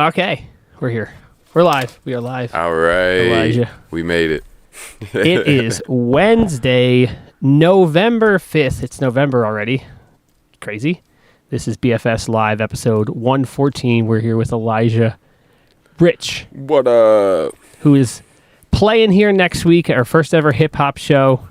Okay, we're here. We're live. We are live. All right. Elijah. We made it. It is Wednesday, November 5th. It's November already. Crazy. This is BFS Live, episode 114. We're here with Elijah Rich. What up? Who is playing here next week, our first ever hip-hop show.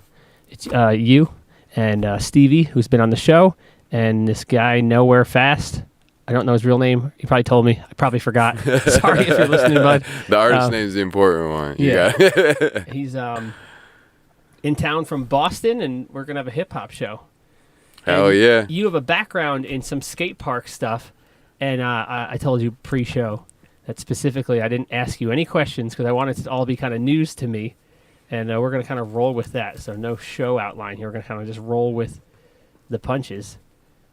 It's you and Stevie, who's been on the show, and this guy, Nowhere Fast. I don't know his real name. He probably told me. I probably forgot. Sorry if you're listening, bud. The artist name is the important one. Yeah. He's in town from Boston, and we're going to have a hip-hop show. Hell and yeah. You have a background in some skate park stuff, and I told you pre-show that specifically I didn't ask you any questions because I wanted it to all be kind of news to me, and we're going to kind of roll with that. So no show outline here. We're going to kind of just roll with the punches.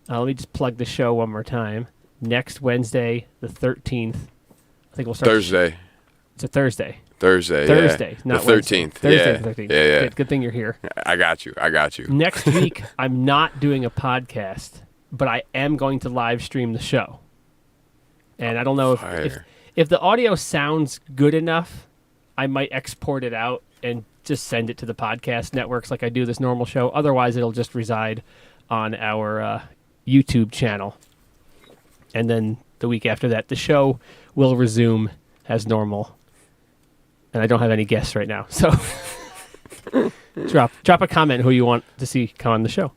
Let me just plug the show one more time. Next Wednesday, the 13th. I think we'll start. Thursday. It's a Thursday. Thursday, not the 13th. Thursday, the 13th. Yeah. Good thing you're here. I got you. Next week, I'm not doing a podcast, but I am going to live stream the show. And I don't know if the audio sounds good enough, I might export it out and just send it to the podcast networks like I do this normal show. Otherwise, it'll just reside on our YouTube channel. And then the week after that, the show will resume as normal. And I don't have any guests right now. So drop a comment who you want to see come on the show.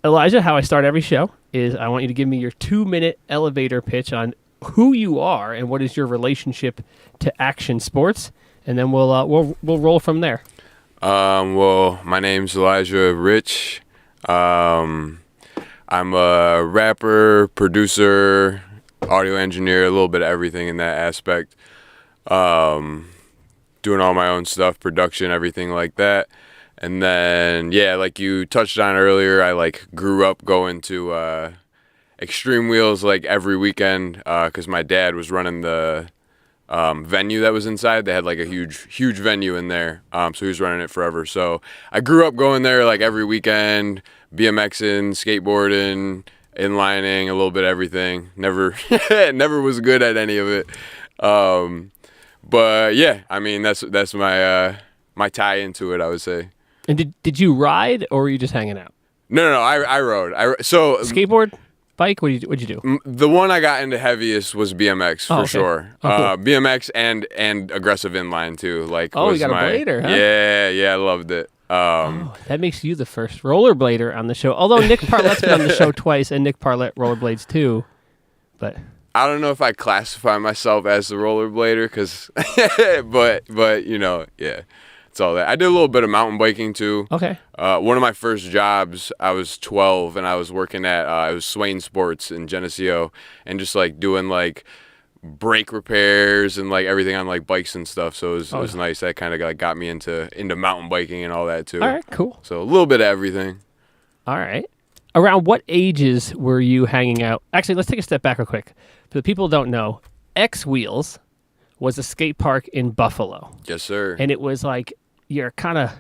Elijah, how I start every show is I want you to give me your 2-minute elevator pitch on who you are and what is your relationship to action sports. And then we'll roll from there. Well, my name's Elijah Rich. I'm a rapper, producer, audio engineer, a little bit of everything in that aspect. Doing all my own stuff, production, everything like that. And then, yeah, like you touched on earlier, I grew up going to Extreme Wheels every weekend because my dad was running the venue that was inside. They had a huge venue in there, so he was running it forever. So I grew up going there every weekend, BMXing, skateboarding, inlining, a little bit of everything. Never was good at any of it. But yeah, I mean that's my my tie into it, I would say. And did you ride or were you just hanging out? No, I rode. So skateboard, bike. What'd you do? The one I got into heaviest was BMX for sure. Oh, cool. BMX and aggressive inline too. You got a blader, huh? Yeah, I loved it. That makes you the first rollerblader on the show. Although Nick Parlett's been on the show twice, and Nick Parlett rollerblades too. But I don't know if I classify myself as the rollerblader, but yeah, it's all that. I did a little bit of mountain biking too. Okay. One of my first jobs, I was 12 and I was working at it was Swain Sports in Geneseo, and just doing brake repairs and everything on bikes and stuff. So it was nice. That kind of got me into mountain biking and all that too. All right, cool. So a little bit of everything. All right. Around what ages were you hanging out? Actually, let's take a step back real quick. For the people who don't know, X Wheels was a skate park in Buffalo. Yes, sir. And it was your kind of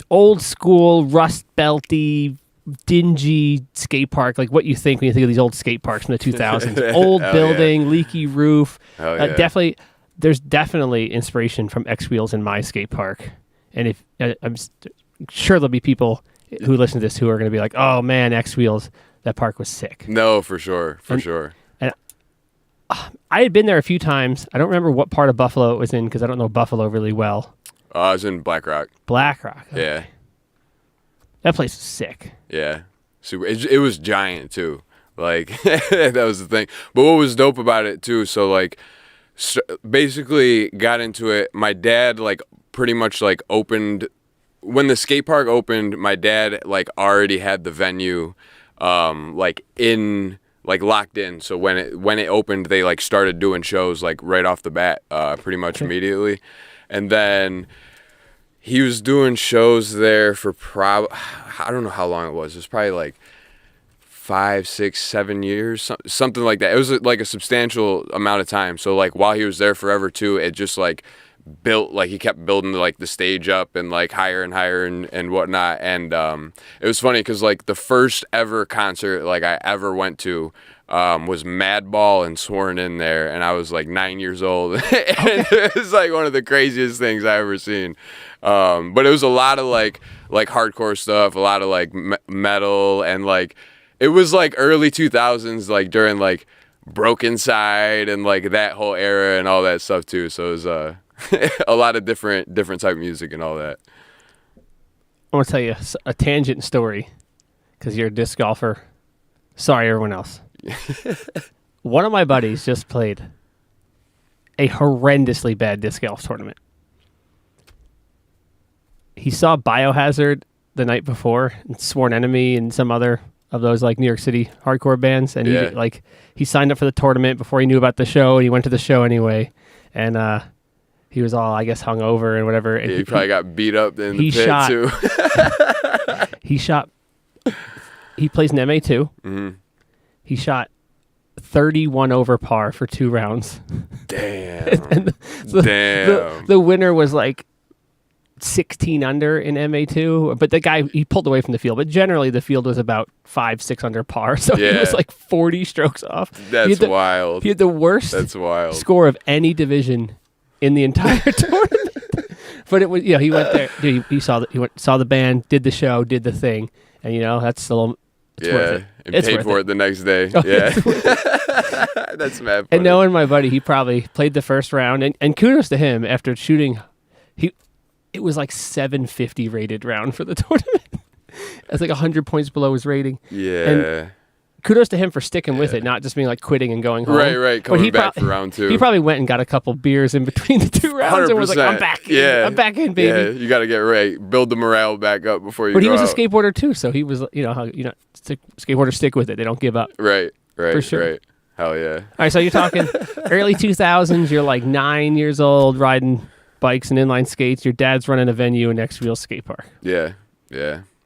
old school, rust belty, dingy skate park, like what you think when you think of these old skate parks from the 2000s. Old building, leaky roof. Yeah. There's definitely inspiration from X Wheels in my skate park. And if I'm sure there'll be people who listen to this who are going to be like, oh man, X Wheels, that park was sick. No, for sure. And I had been there a few times. I don't remember what part of Buffalo it was in because I don't know Buffalo really well. I was in Black Rock. Okay. Yeah. That place is sick. Yeah. Super. It was giant too. That was the thing. But what was dope about it too, so basically got into it. My dad pretty much opened when the skate park opened. My dad already had the venue in locked in. So when it opened, they started doing shows right off the bat, pretty much immediately. And then he was doing shows there for I don't know how long it was. It was probably 5, 6, 7 years, something like that. It was a substantial amount of time. So while he was there forever too, it just built, like he kept building like the stage up and like higher and higher and whatnot. And it was funny because like the first ever concert like I ever went to, was Madball and Sworn in there, and I was like 9 years old. And it was like one of the craziest things I ever seen. But it was a lot of like hardcore stuff, a lot of like metal, and like it was like early 2000s, like during like Broken Side and like that whole era and all that stuff too. So it was a lot of different type of music and all that. I want to tell you a tangent story because you're a disc golfer. Sorry, everyone else. One of my buddies just played a horrendously bad disc golf tournament. He saw Biohazard the night before, and Sworn Enemy, and some other of those like New York City hardcore bands, and he signed up for the tournament before he knew about the show, and he went to the show anyway, and he was all, I guess, hungover and whatever. And he probably got beat up in the pit too. He plays in MA2. Mm-hmm. He shot 31 over par for 2 rounds. Damn. The winner was like 16 under in MA2, but the guy, he pulled away from the field. But generally, the field was about 5-6 under par, so he was like 40 strokes off. That's wild. He had the worst score of any division in the entire tournament. But it was, he went there. Dude, he saw the band, did the show, did the thing, and that's still. It's worth it. And paid for it the next day. Oh, yeah. That's mad funny. And knowing my buddy, he probably played the first round, and kudos to him after shooting. It was like 750 rated round for the tournament. That's like 100 points below his rating. Yeah. And kudos to him for sticking with it, not just being like quitting and going home. Right. Coming back for round 2. He probably went and got a couple beers in between the 2 rounds 100%. And was like, I'm back. I'm back in, baby. Yeah, you got to get right. Build the morale back up before you go. But he was a skateboarder too, so he was, skateboarders stick with it. They don't give up. Right. For sure. Right. Hell yeah. All right, so you're talking early 2000s. You're like 9 years old, riding bikes and inline skates. Your dad's running a venue in Exville Skatepark. Yeah.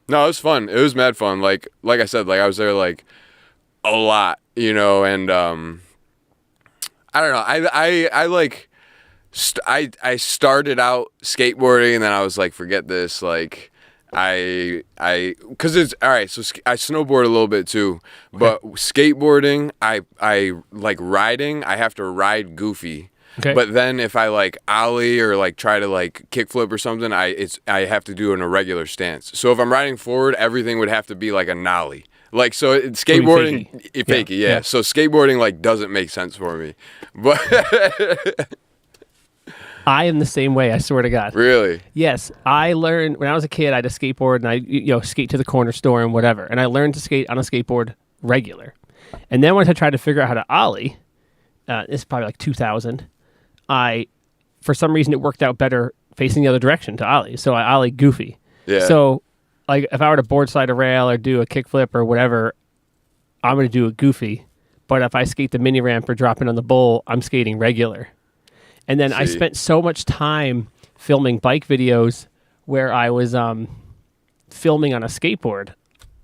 No, it was fun. It was mad fun. Like I said, like I was there like a lot, and I don't know. I started out skateboarding, and then I was like, forget this. Like because it's all right. So I snowboard a little bit too, but skateboarding, I like riding. I have to ride goofy. Okay. But then if I like ollie or like try to like kickflip or something, I have to do an irregular stance. So if I'm riding forward, everything would have to be like a nollie. Like, so skateboarding, fakey, yeah. So skateboarding like doesn't make sense for me. But I am the same way, I swear to God. Really? Yes. I learned when I was a kid, I had a skateboard, and I skate to the corner store and whatever. And I learned to skate on a skateboard regular. And then once I tried to figure out how to ollie, this is probably like 2000. For some reason, it worked out better facing the other direction to ollie. So I ollie goofy. Yeah. So, like, if I were to board slide a rail or do a kickflip or whatever, I'm going to do it goofy. But if I skate the mini ramp or drop in on the bowl, I'm skating regular. And then I spent so much time filming bike videos where I was filming on a skateboard.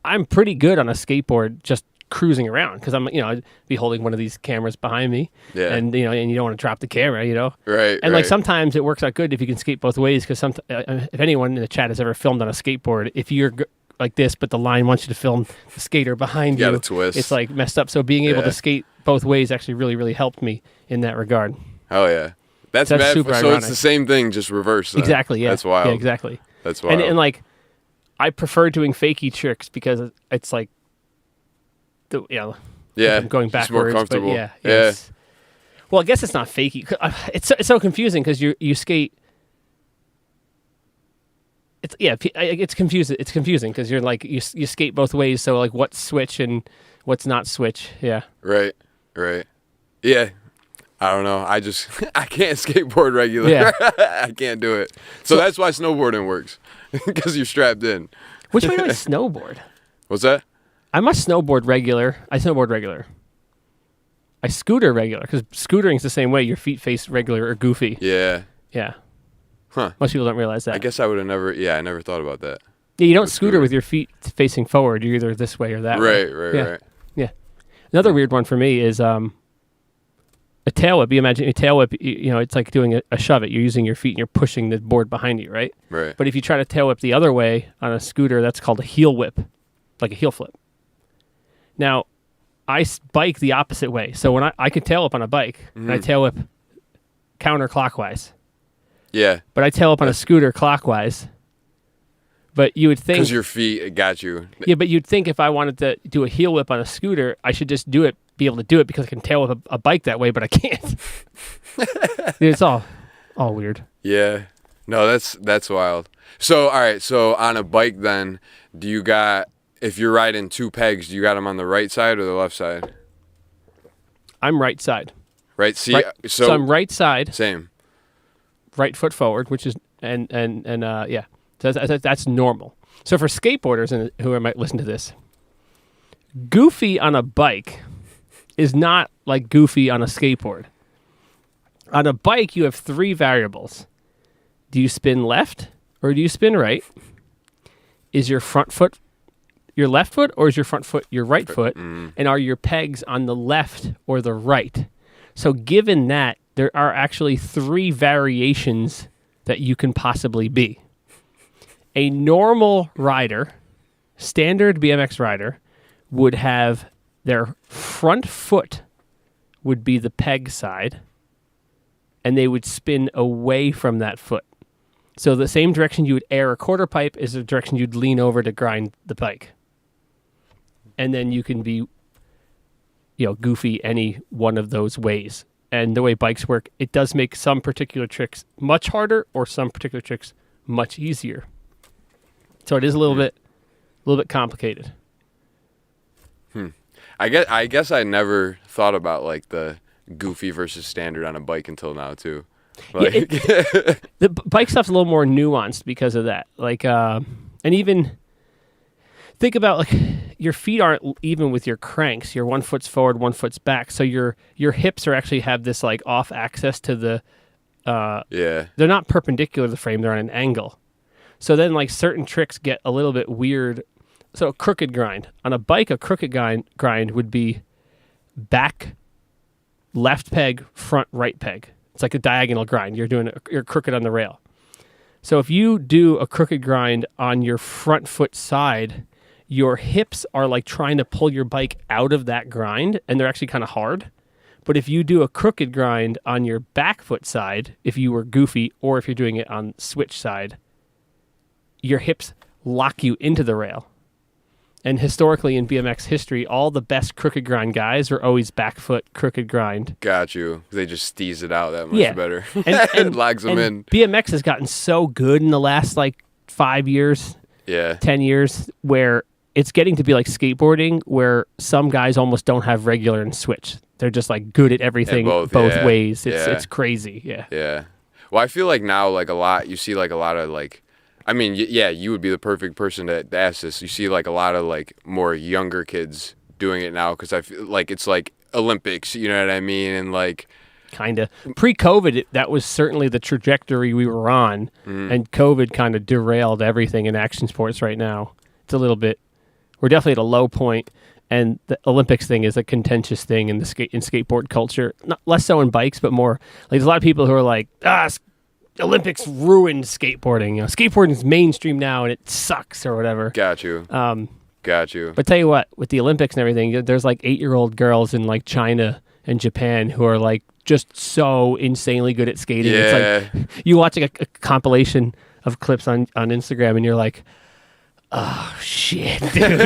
I'm pretty good on a skateboard, just cruising around, because I'd be holding one of these cameras behind me, and and you don't want to drop the camera, right. And like sometimes it works out good if you can skate both ways, because if anyone in the chat has ever filmed on a skateboard, if you're like this, but the line wants you to film the skater behind you, twist. It's like messed up. So being able to skate both ways actually really, really helped me in that regard. Oh yeah, that's mad. Super so ironic. It's the same thing, just reverse. Exactly. Yeah, that's wild. Yeah, exactly. That's wild. And like, I prefer doing fakey tricks because it's like, I'm going backwards, more comfortable. But yeah. Well, I guess it's not fakey. It's so confusing because you skate. It's confusing. It's confusing because you're like you skate both ways. So like, what's switch and what's not switch? Yeah. Right. Yeah. I don't know. I can't skateboard regular. Yeah. I can't do it. So that's why snowboarding works, because you're strapped in. Which way do I snowboard? What's that? I must snowboard regular. I snowboard regular. I scooter regular, because scootering is the same way. Your feet face regular or goofy. Yeah. Yeah. Huh. Most people don't realize that. I guess I would have never. Yeah, I never thought about that. Yeah, you don't scooter with your feet facing forward. You're either this way or that way. Right. Yeah. Another weird one for me is a tail whip. You imagine a tail whip. It's like doing a shove it. You're using your feet and you're pushing the board behind you, right? Right. But if you try to tail whip the other way on a scooter, that's called a heel whip, like a heel flip. Now, bike the opposite way. So when I can tail up on a bike, and I tail whip counterclockwise. Yeah. But I tail up on a scooter clockwise. But you would think... Because your feet got you. Yeah, but you'd think if I wanted to do a heel whip on a scooter, I should just be able to do it because I can tail whip a bike that way, but I can't. Dude, it's all weird. Yeah. No, that's wild. So, all right. So on a bike then, if you're riding two pegs, do you got them on the right side or the left side? I'm right side. Right. See, right. So I'm right side. Same. Right foot forward, which is, yeah. So that's normal. So for skateboarders and who might listen to this, goofy on a bike is not like goofy on a skateboard. On a bike, you have 3 variables. Do you spin left or do you spin right? Is your front foot your left foot or is your front foot your right foot? And are your pegs on the left or the right? So given that, there are actually 3 variations that you can possibly be. A normal rider, standard BMX rider, would have their front foot would be the peg side, and they would spin away from that foot. So the same direction you would air a quarter pipe is the direction you'd lean over to grind the bike. And then you can be, goofy any one of those ways. And the way bikes work, it does make some particular tricks much harder or some particular tricks much easier. So it is a little bit complicated. I guess I never thought about like the goofy versus standard on a bike until now too. Like, the bike stuff's a little more nuanced because of that. Like, and even think about like your feet aren't even with your cranks. Your one foot's forward, one foot's back. So your hips actually have this like off access to the. They're not perpendicular to the frame. They're on an angle. So then like certain tricks get a little bit weird. So a crooked grind. On a bike, a crooked grind would be back left peg, front right peg. It's like a diagonal grind. You're crooked on the rail. So if you do a crooked grind on your front foot side, your hips are like trying to pull your bike out of that grind, and they're actually kind of hard. But if you do a crooked grind on your back foot side, if you were goofy, or if you're doing it on switch side, your hips lock you into the rail. And historically in BMX history, all the best crooked grind guys are always back foot crooked grind. Got you. They just tease it out that much better. And logs them in. BMX has gotten so good in the last like 5 years, 10 years, where it's getting to be like skateboarding, where some guys almost don't have regular and switch. They're just like good at everything both ways. It's crazy. Yeah. Yeah. Well, I feel like now, like you see like a lot of like, I mean, you would be the perfect person to ask this. You see like a lot of like more younger kids doing it now because I feel like it's like Olympics, you know what I mean? And like... Kind of. Pre-COVID, that was certainly the trajectory we were on, and COVID kind of derailed everything in action sports right now. It's a little bit... We're definitely at a low point, and the Olympics thing is a contentious thing in skateboard culture. Not less so in bikes, but more... Like, there's a lot of people who are like, Olympics ruined skateboarding. Skateboarding is mainstream now, and it sucks or whatever. Got you. Got you. But tell you what, with the Olympics and everything, there's like 8-year-old girls in like China and Japan who are like just so insanely good at skating. Yeah. It's like you watch like a compilation of clips on Instagram, and you're like, oh shit, dude.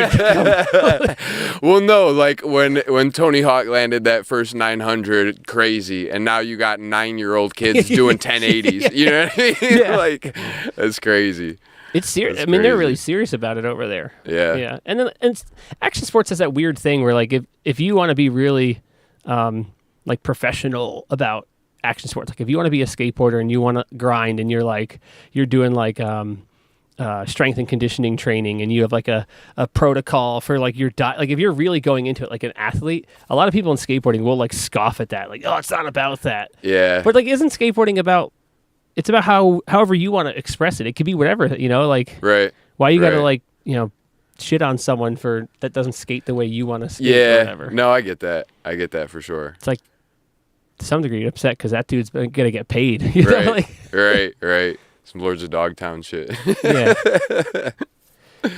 Well, no, like when Tony Hawk landed that first 900, crazy, and now you got 9-year-old kids doing 1080s. You know what I mean? Yeah. Like, that's crazy. It's serious. I mean, they're really serious about it over there. Yeah. Yeah. And then action sports has that weird thing where like if you want to be really like professional about action sports, like if you want to be a skateboarder and you want to grind and you're doing like strength and conditioning training, and you have like a protocol for like your diet. Like if you're really going into it like an athlete, a lot of people in skateboarding will like scoff at that. Like, oh, it's not about that. Yeah. But like, isn't skateboarding about, it's about however you want to express it. It could be whatever, like, right. Why you got to like, shit on someone that doesn't skate the way you want to skate or whatever. No, I get that. I get that for sure. It's like, to some degree, you're upset because that dude's going to get paid. Right. Right. Some Lords of Dogtown shit. Yeah. All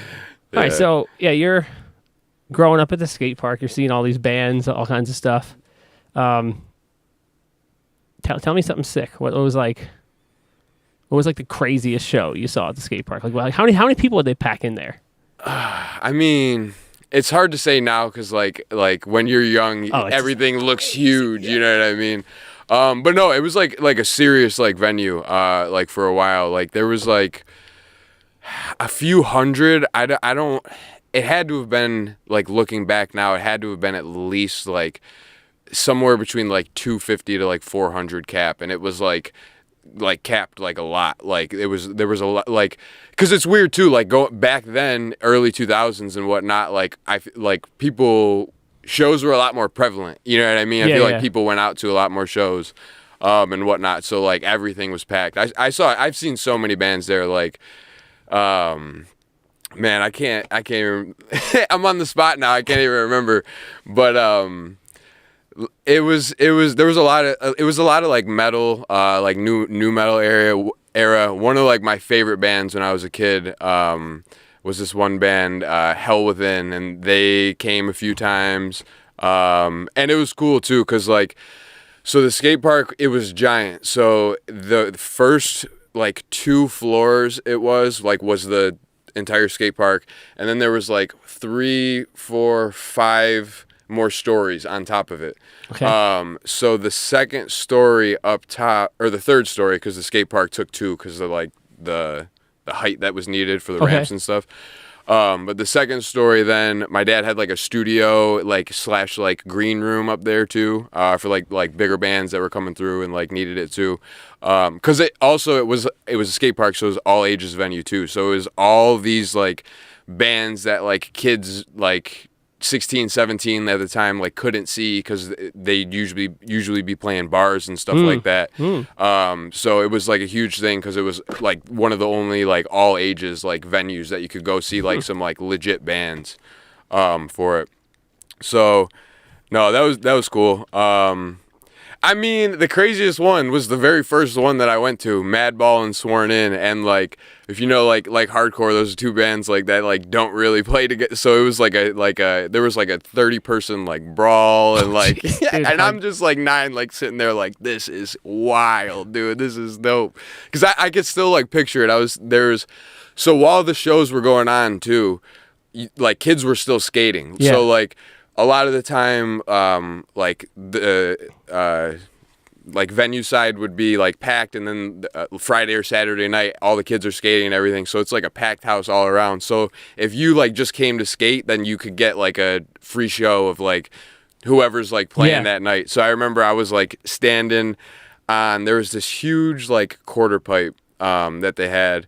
right, so, you're growing up at the skate park, you're seeing all these bands, all kinds of stuff. Tell me something sick. What was like the craziest show you saw at the skate park? Like how many people would they pack in there? I mean, it's hard to say now because like when you're young, everything looks huge. You know what I mean? But no, it was like a serious like venue. Like for a while, like there was like a few hundred. I don't. It had to have been, like looking back now, it had to have been at least like somewhere between like 250 to like 400 cap, and it was like capped like a lot. Like there was a lot, like, because it's weird too. Like go back then, early 2000s and whatnot. Like shows were a lot more prevalent. You know what I mean? I feel like people went out to a lot more shows, and whatnot. So like everything was packed. I've seen so many bands there. Like, man, I can't even. I'm on the spot now. I can't even remember. But there was a lot of like metal, like new metal era. One of like my favorite bands when I was a kid was this one band, Hell Within, and they came a few times, and it was cool too, cause like, so the skate park, it was giant. So the first like 2 floors was the entire skate park, and then there was like 3, 4, 5 more stories on top of it. Okay. So the second story up top, or the third story, because the skate park took 2 because of like the height that was needed for the ramps and stuff. But the second story, then my dad had like a studio like / like green room up there too, for like bigger bands that were coming through and like needed it too. Cause it was a skate park, so it was all ages venue too. So it was all these like bands that like kids like 16, 17 at the time like couldn't see because they'd usually be playing bars and stuff like that. So it was like a huge thing because it was like one of the only like all ages like venues that you could go see like some like legit bands for it. So no, that was cool. I mean, the craziest one was the very first one that I went to, Madball and Sworn In, and like if you know like hardcore, those are 2 bands like that like don't really play together. So it was there was like a 30-person like brawl and like and I'm just like 9 like sitting there like, this is wild, dude. This is dope. Cuz I could still like picture it. So while the shows were going on too, like kids were still skating. Yeah. So like a lot of the time, like the like venue side would be like packed, and then Friday or Saturday night, all the kids are skating and everything. So it's like a packed house all around. So if you like just came to skate, then you could get like a free show of like whoever's like playing that night. So I remember I was like standing on. There was this huge like quarter pipe that they had.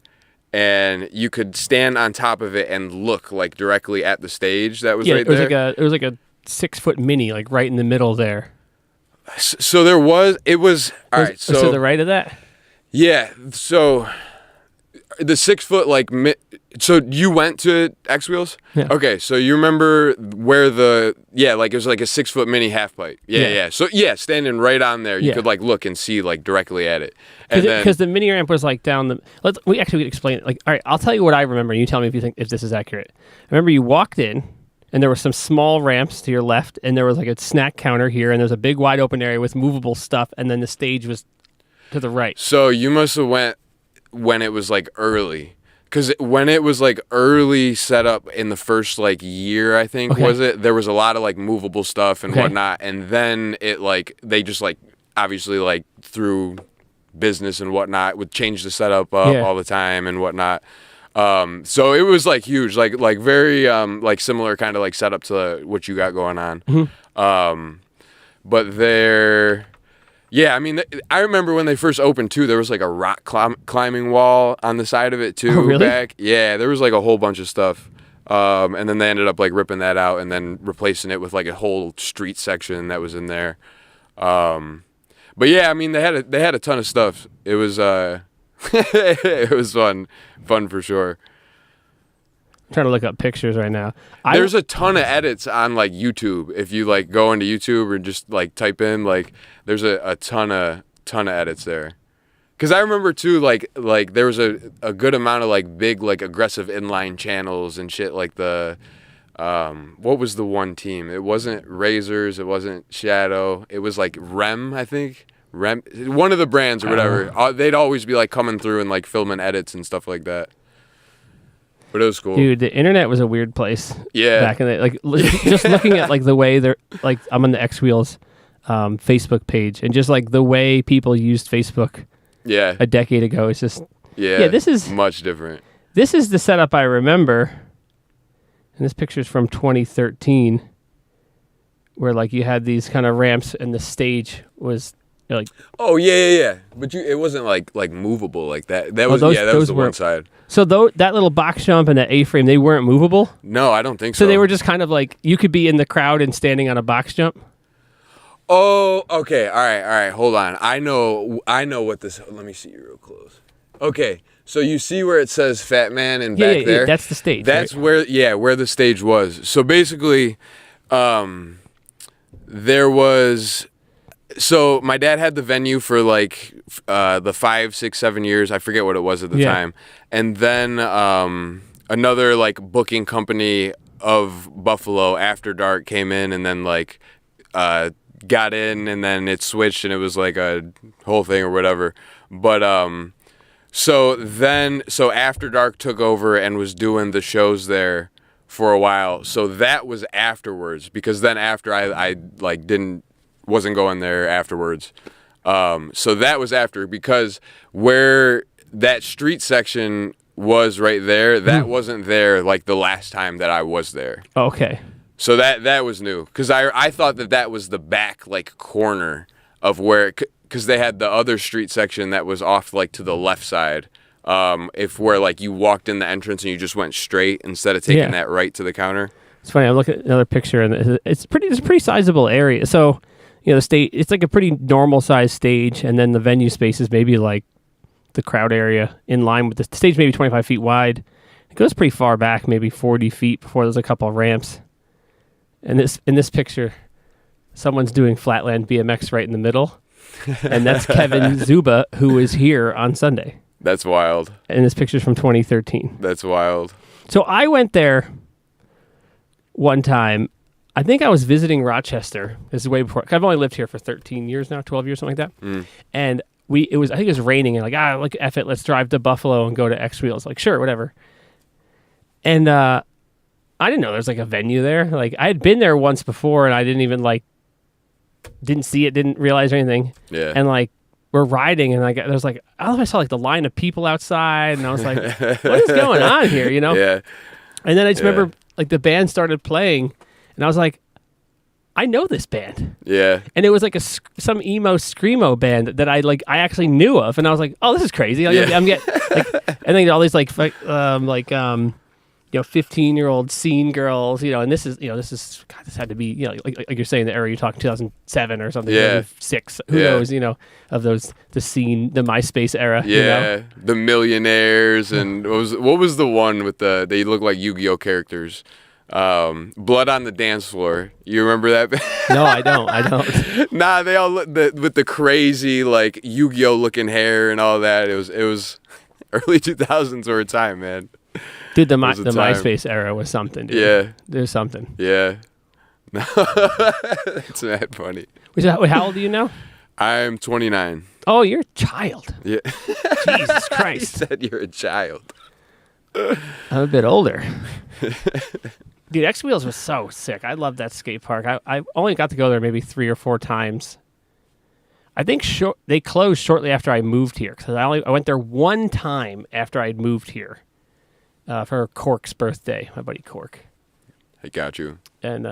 And you could stand on top of it and look like directly at the stage that was right there. It was like a 6-foot mini, like right in the middle there. So it was all right. So to the right of that. Yeah. So the 6-foot like so you went to X Wheels? Yeah. Okay. So you remember where like it was like a 6-foot mini half pipe. Yeah. So standing right on there, you could like look and see like directly at it. Because the mini ramp was like down the. We could explain it. Like, all right, I'll tell you what I remember, and you tell me if this is accurate. I remember you walked in, and there were some small ramps to your left, and there was like a snack counter here, and there was a big wide open area with movable stuff, and then the stage was to the right. So you must have went when it was like early. Because when it was like early setup in the first like year, I think, there was a lot of like movable stuff and whatnot. And then it like, they just like, obviously like through business and whatnot would change the setup up all the time and whatnot. So it was like huge, like very like similar kind of like setup to what you got going on. But there... Yeah, I mean, I remember when they first opened, too, there was, like, a rock climbing wall on the side of it, too. Oh, really? Back. Yeah, there was, like, a whole bunch of stuff. And then they ended up, like, ripping that out and then replacing it with, like, a whole street section that was in there. But, yeah, I mean, they had a ton of stuff. It was it was fun for sure. I'm trying to look up pictures right now. There's a ton of edits on like YouTube. If you like go into YouTube or just like type in like, there's a ton of edits there. Cause I remember too, like there was a good amount of like big like aggressive inline channels and shit like the What was the one team? It wasn't Razors. It wasn't Shadow. It was like Rem, I think. Rem, one of the brands or whatever. They'd always be like coming through and like filming edits and stuff like that. But it was cool. Dude, the internet was a weird place. Yeah. Back in the just looking at like the way they're like, I'm on the X Wheels Facebook page, and just like the way people used Facebook. Yeah. A decade ago, it's just this is much different. This is the setup I remember, and this picture's from 2013, where like you had these kind of ramps, and the stage was like. Oh yeah. But it wasn't like movable like that. That was that was the one side. So that little box jump and that A-frame, they weren't movable? No, I don't think so. So they were just kind of like, you could be in the crowd and standing on a box jump? Oh, okay. All right. Hold on. I know what this. Let me see you real close. Okay, so you see where it says Fat Man and back there? Yeah, that's the stage. That's right? where the stage was. So basically, there was. So my dad had the venue for like the 5, 6, 7 years. I forget what it was at the time. And then another like booking company of Buffalo After Dark came in and then like got in, and then it switched and it was like a whole thing or whatever. But so After Dark took over and was doing the shows there for a while. So that was afterwards, because then after I like wasn't going there afterwards. So that was after, because where that street section was right there, that wasn't there like the last time that I was there. Okay. So that was new, because I thought that was the back like corner of where, because they had the other street section that was off like to the left side. Where like you walked in the entrance and you just went straight instead of taking that right to the counter. It's funny. I'm looking at another picture, and it's a pretty sizable area. So. The stage, it's like a pretty normal sized stage, and then the venue space is maybe like the crowd area in line with the stage, maybe 25 feet wide. It goes pretty far back, maybe 40 feet before there's a couple of ramps. And in this picture, someone's doing flatland BMX right in the middle, and that's Kevin Zuba, who is here on Sunday. That's wild. And this picture's from 2013. That's wild. So I went there one time. I think I was visiting Rochester. This is way before. I've only lived here for 13 years now, 12 years, something like that. And I think it was raining, and like, look, F it, let's drive to Buffalo and go to X Wheels. Like, sure, whatever. And I didn't know there was like a venue there. Like, I had been there once before, and I didn't even didn't see it, didn't realize anything. Yeah. And like, we're riding, and like, there was like, I don't know if I saw like the line of people outside, and I was like, what is going on here, Yeah. And then I just remember like the band started playing. And I was like, I know this band. Yeah. And it was like some emo screamo band that I actually knew of, and I was like, oh, this is crazy. I'm getting and then all these 15-year-old scene girls, and this is God, this had to be like you're saying, the era you're talking 2007 or something, 2006. Who knows? Of those the MySpace era. Yeah. The Millionaires, and what was the one with they look like Yu-Gi-Oh characters. Blood on the Dance Floor. You remember that? No, I don't. Nah, they all look with the crazy like Yu-Gi-Oh looking hair and all that. It was early 2000s or a time, man. Dude, the MySpace era was something, dude. Yeah. There's something. Yeah. It's mad funny. Wait, how old are you now? I'm 29. Oh, you're a child. Yeah. Jesus Christ. You said you're a child. I'm a bit older. Dude, X Wheels was so sick. I loved that skate park. I only got to go there maybe 3 or 4 times. I think they closed shortly after I moved here, because I went there one time after I'd moved here for Cork's birthday, my buddy Cork. I got you. And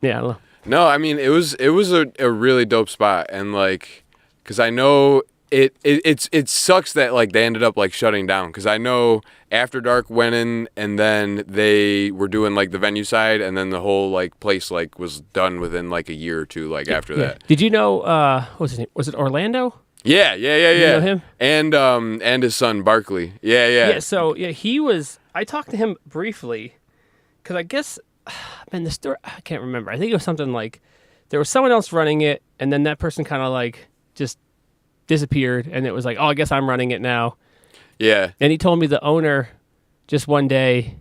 yeah, I don't know. No, I mean it was a really dope spot, and like, because I know. It sucks that like they ended up like shutting down, because I know After Dark went in, and then they were doing like the venue side, and then the whole like place like was done within like a year or two after that. Did you know what was his name? Was it Orlando? Yeah. You know him? And his son Barkley. Yeah. Yeah, so he was. I talked to him briefly, because I guess the story, I can't remember. I think it was something like there was someone else running it, and then that person kind of like just disappeared, and it was like, oh, I guess I'm running it now. Yeah. And he told me the owner just one day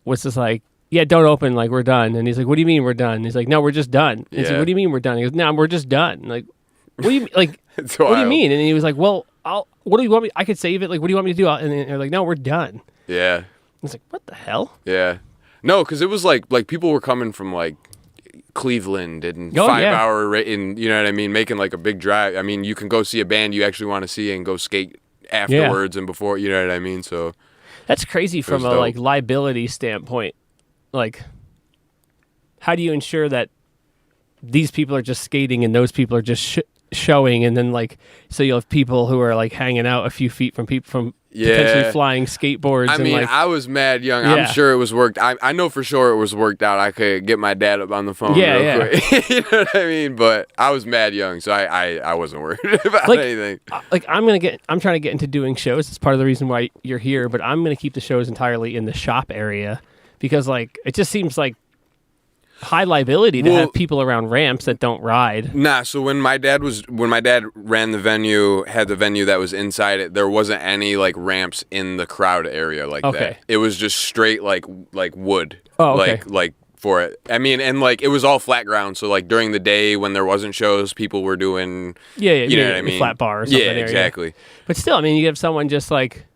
was just like, yeah, don't open, like, we're done. And he's like, what do you mean we're done? And he's like, no, we're just done. And he's like, what do you mean we're done? He goes, no, we're just done. Like, what do you like? What do you mean? And he was like, well, what do you want me? I could save it. Like, what do you want me to do? And they're like, no, we're done. Yeah. I was like, what the hell? Yeah. No, because it was like people were coming from like Cleveland and 5 hour, and you know what I mean, making like a big drive. I mean, you can go see a band you actually want to see and go skate afterwards and before. You know what I mean? So that's crazy from a like liability standpoint. Like, how do you ensure that these people are just skating and those people are just showing, and then like, so you'll have people who are like hanging out a few feet from people from potentially flying skateboards. I mean, I was mad young. I'm sure it was worked. I know for sure it was worked out. I could get my dad up on the phone real quick. You know what I mean? But I was mad young, so I wasn't worried about anything. Like, I'm trying to get into doing shows. It's part of the reason why you're here, but I'm going to keep the shows entirely in the shop area because like it just seems like high liability to have people around ramps that don't ride. Nah, so when my dad ran the venue, had the venue that was inside it, there wasn't any like ramps in the crowd area like that. It was just straight like wood. Oh, okay. Like for it. I mean, and like it was all flat ground, so like during the day when there wasn't shows, people were doing you know what I mean? Flat bar or something. Yeah, exactly. But still, I mean, you have someone just like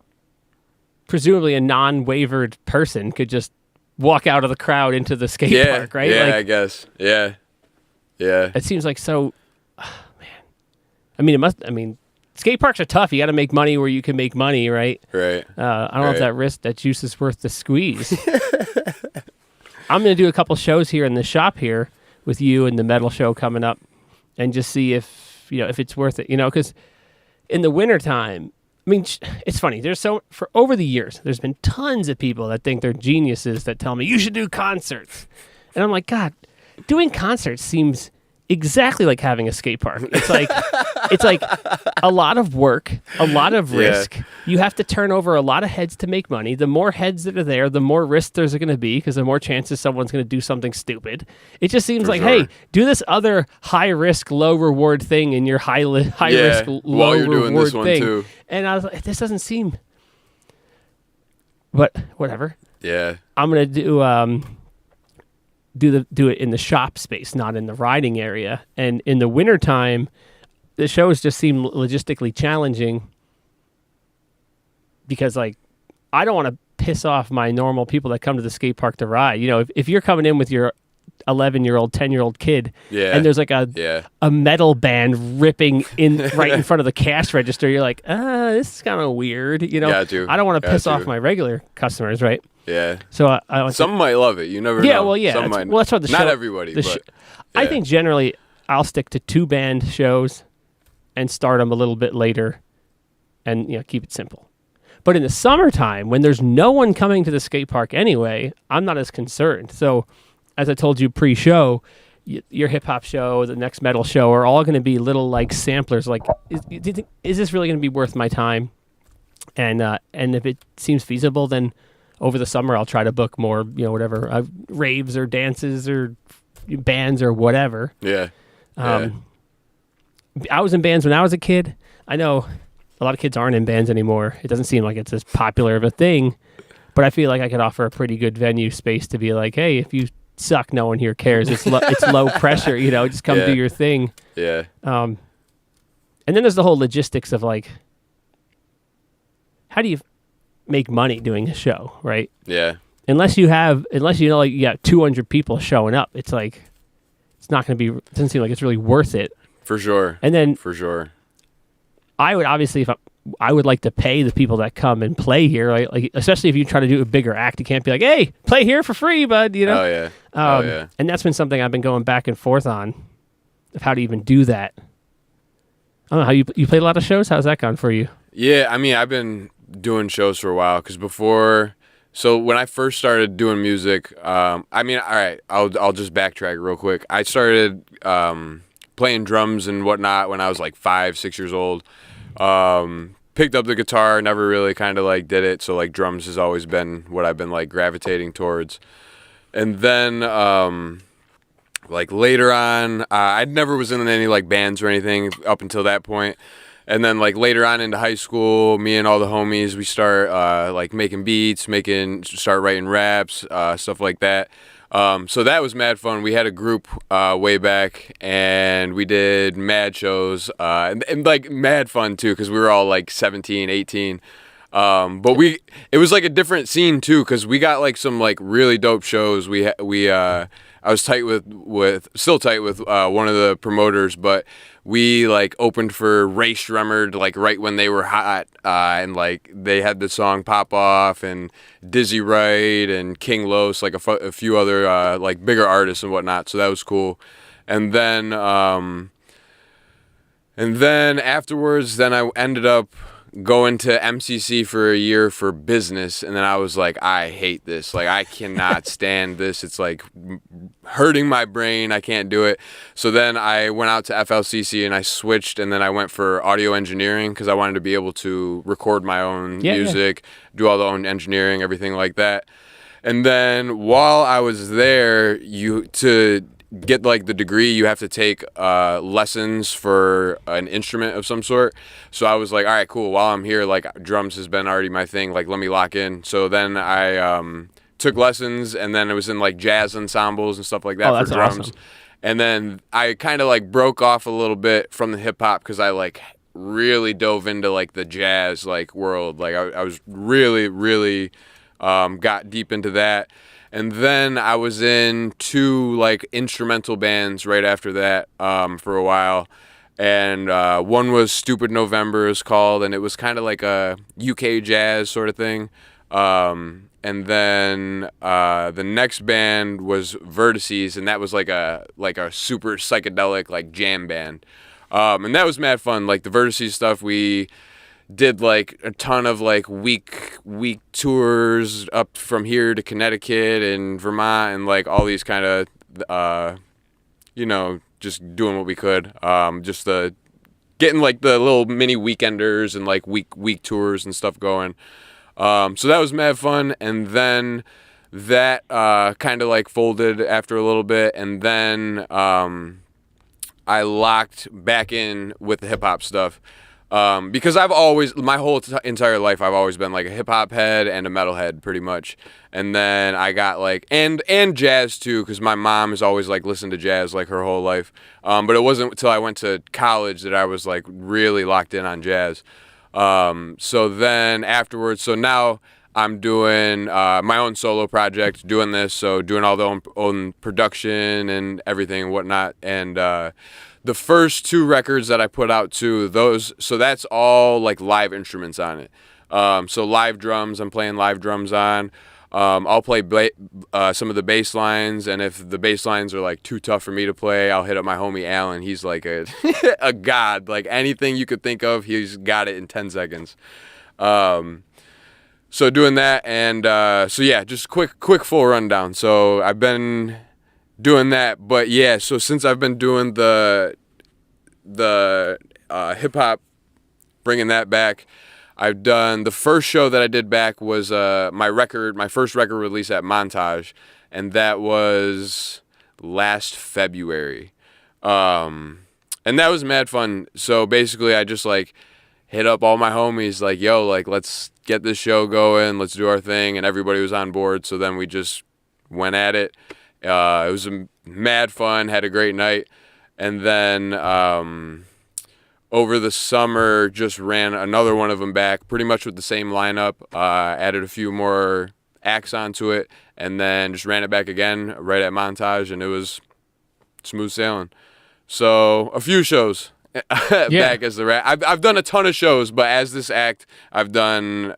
presumably a non-waivered person could just walk out of the crowd into the skate park, right? Yeah, like, I guess. Yeah. Yeah. It seems like so, man. I mean, skate parks are tough. You got to make money where you can make money, right? Right. I don't know if that juice is worth the squeeze. I'm going to do a couple shows here in the shop here with you and the metal show coming up and just see if it's worth it, because in the wintertime, I mean, it's funny. For over the years, there's been tons of people that think they're geniuses that tell me you should do concerts, and I'm like, God, doing concerts seems exactly like having a skate park. It's like a lot of work, a lot of risk. You have to turn over a lot of heads to make money. The more heads that are there, the more risk there's going to be because the more chances someone's going to do something stupid. It just seems hey, do this other high risk, low reward thing in your high risk, low reward thing. Too. And I was like, this doesn't seem. But whatever. Yeah. I'm gonna do do it in the shop space, not in the riding area. And in the wintertime, the shows just seem logistically challenging because, like, I don't want to piss off my normal people that come to the skate park to ride. If you're coming in with your 11-year-old, 10-year-old kid, and there's like a metal band ripping right in front of the cash register, you're like, this is kind of weird. I don't want to piss off my regular customers, right? Yeah. So some might love it. You never know. Well, yeah. Some might. Well, that's what the show. Not everybody. I think generally I'll stick to 2 band shows and start them a little bit later, and keep it simple. But in the summertime, when there's no one coming to the skate park anyway, I'm not as concerned. So, as I told you pre-show, your hip hop show, the next metal show are all going to be little like samplers. Like, is this really going to be worth my time? And if it seems feasible, then over the summer I'll try to book more, whatever raves or dances or bands or whatever. Yeah. I was in bands when I was a kid. I know a lot of kids aren't in bands anymore. It doesn't seem like it's as popular of a thing, but I feel like I could offer a pretty good venue space to be like, hey, if you suck, no one here cares. It's low pressure, just come do your thing. Yeah. And then there's the whole logistics of like, how do you make money doing a show, right? Yeah. Unless you know like you got 200 people showing up, it's like it's not going to be. It doesn't seem like it's really worth it. For sure. And then for sure, I would obviously I would like to pay the people that come and play here, like especially if you try to do a bigger act, you can't be like, hey, play here for free, bud. Oh yeah. And that's been something I've been going back and forth on of how to even do that. I don't know how you played a lot of shows. How's that gone for you? Yeah, I mean, I've been doing shows for a while because so when I first started doing music, all right, I'll just backtrack real quick. I started playing drums and whatnot when I was like 5-6 years old. Picked up the guitar, never really kind of like did it. So like drums has always been what I've been like gravitating towards. And then like later on, I never was in any like bands or anything up until that point. And then like later on into high school, me and all the homies, we start like making beats, start writing raps, stuff like that. So that was mad fun. We had a group way back, and we did mad shows, and like mad fun too, because we were all like 17, 18. But it was like a different scene too, because we got like some like really dope shows. I was still tight with one of the promoters, but we like opened for Ray Shremmerd like right when they were hot, and like they had the song Pop Off and Dizzy Wright and King Los, like a few other like bigger artists and whatnot. So that was cool. And then afterwards, then I ended up going to MCC for a year for business, and then I was like, I hate this. Like, I cannot stand this. It's like hurting my brain. I can't do it. So then I went out to FLCC and I switched, and then I went for audio engineering because I wanted to be able to record my own music, do all the own engineering, everything like that. And then while I was there, to get like the degree, you have to take lessons for an instrument of some sort. So I was like, all right, cool. While I'm here, like drums has been already my thing. Like, let me lock in. So then I took lessons, and then it was in like jazz ensembles and stuff like that for drums. Awesome. And then I kind of like broke off a little bit from the hip hop because I like really dove into like the jazz like world. Like I was really got deep into that. And then I was in 2 like instrumental bands right after that for a while. And one was Stupid November, it was called, and it was kind of like a UK jazz sort of thing. And then the next band was Vertices, and that was like a super psychedelic like jam band. And that was mad fun. Like the Vertices stuff, we did like a ton of like week tours up from here to Connecticut and Vermont and like all these kind of just doing what we could, just getting like the little mini weekenders and like week tours and stuff going. So that was mad fun. And then that kind of like folded after a little bit, and then I locked back in with the hip hop stuff. Because I've always, my whole entire life, I've always been like a hip hop head and a metal head pretty much. And then I got like, and jazz too, because my mom has always like listened to jazz like her whole life. But it wasn't until I went to college that I was like really locked in on jazz. So then afterwards, so now I'm doing my own solo project, doing this, so doing all the own production and everything and whatnot. And the first 2 records that I put out too, so that's all like live instruments on it. So live drums, I'm playing live drums on. I'll play some of the bass lines, and if the bass lines are like too tough for me to play, I'll hit up my homie Alan. He's like a a god. Like anything you could think of, he's got it in 10 seconds. So doing that, and so yeah, just quick full rundown. So I've been doing that, but yeah, so since I've been doing the hip hop, bringing that back, I've done the first show that I did back was my first record release at Montage, and that was last February, and that was mad fun. So basically, I just like hit up all my homies, like, yo, like let's get this show going, let's do our thing, and everybody was on board. So then we just went at it. It was mad fun, had a great night. And then over the summer, just ran another one of them back, pretty much with the same lineup, added a few more acts onto it, and then just ran it back again right at Montage, and it was smooth sailing. So a few shows back as the rat. I've done a ton of shows, but as this act, I've done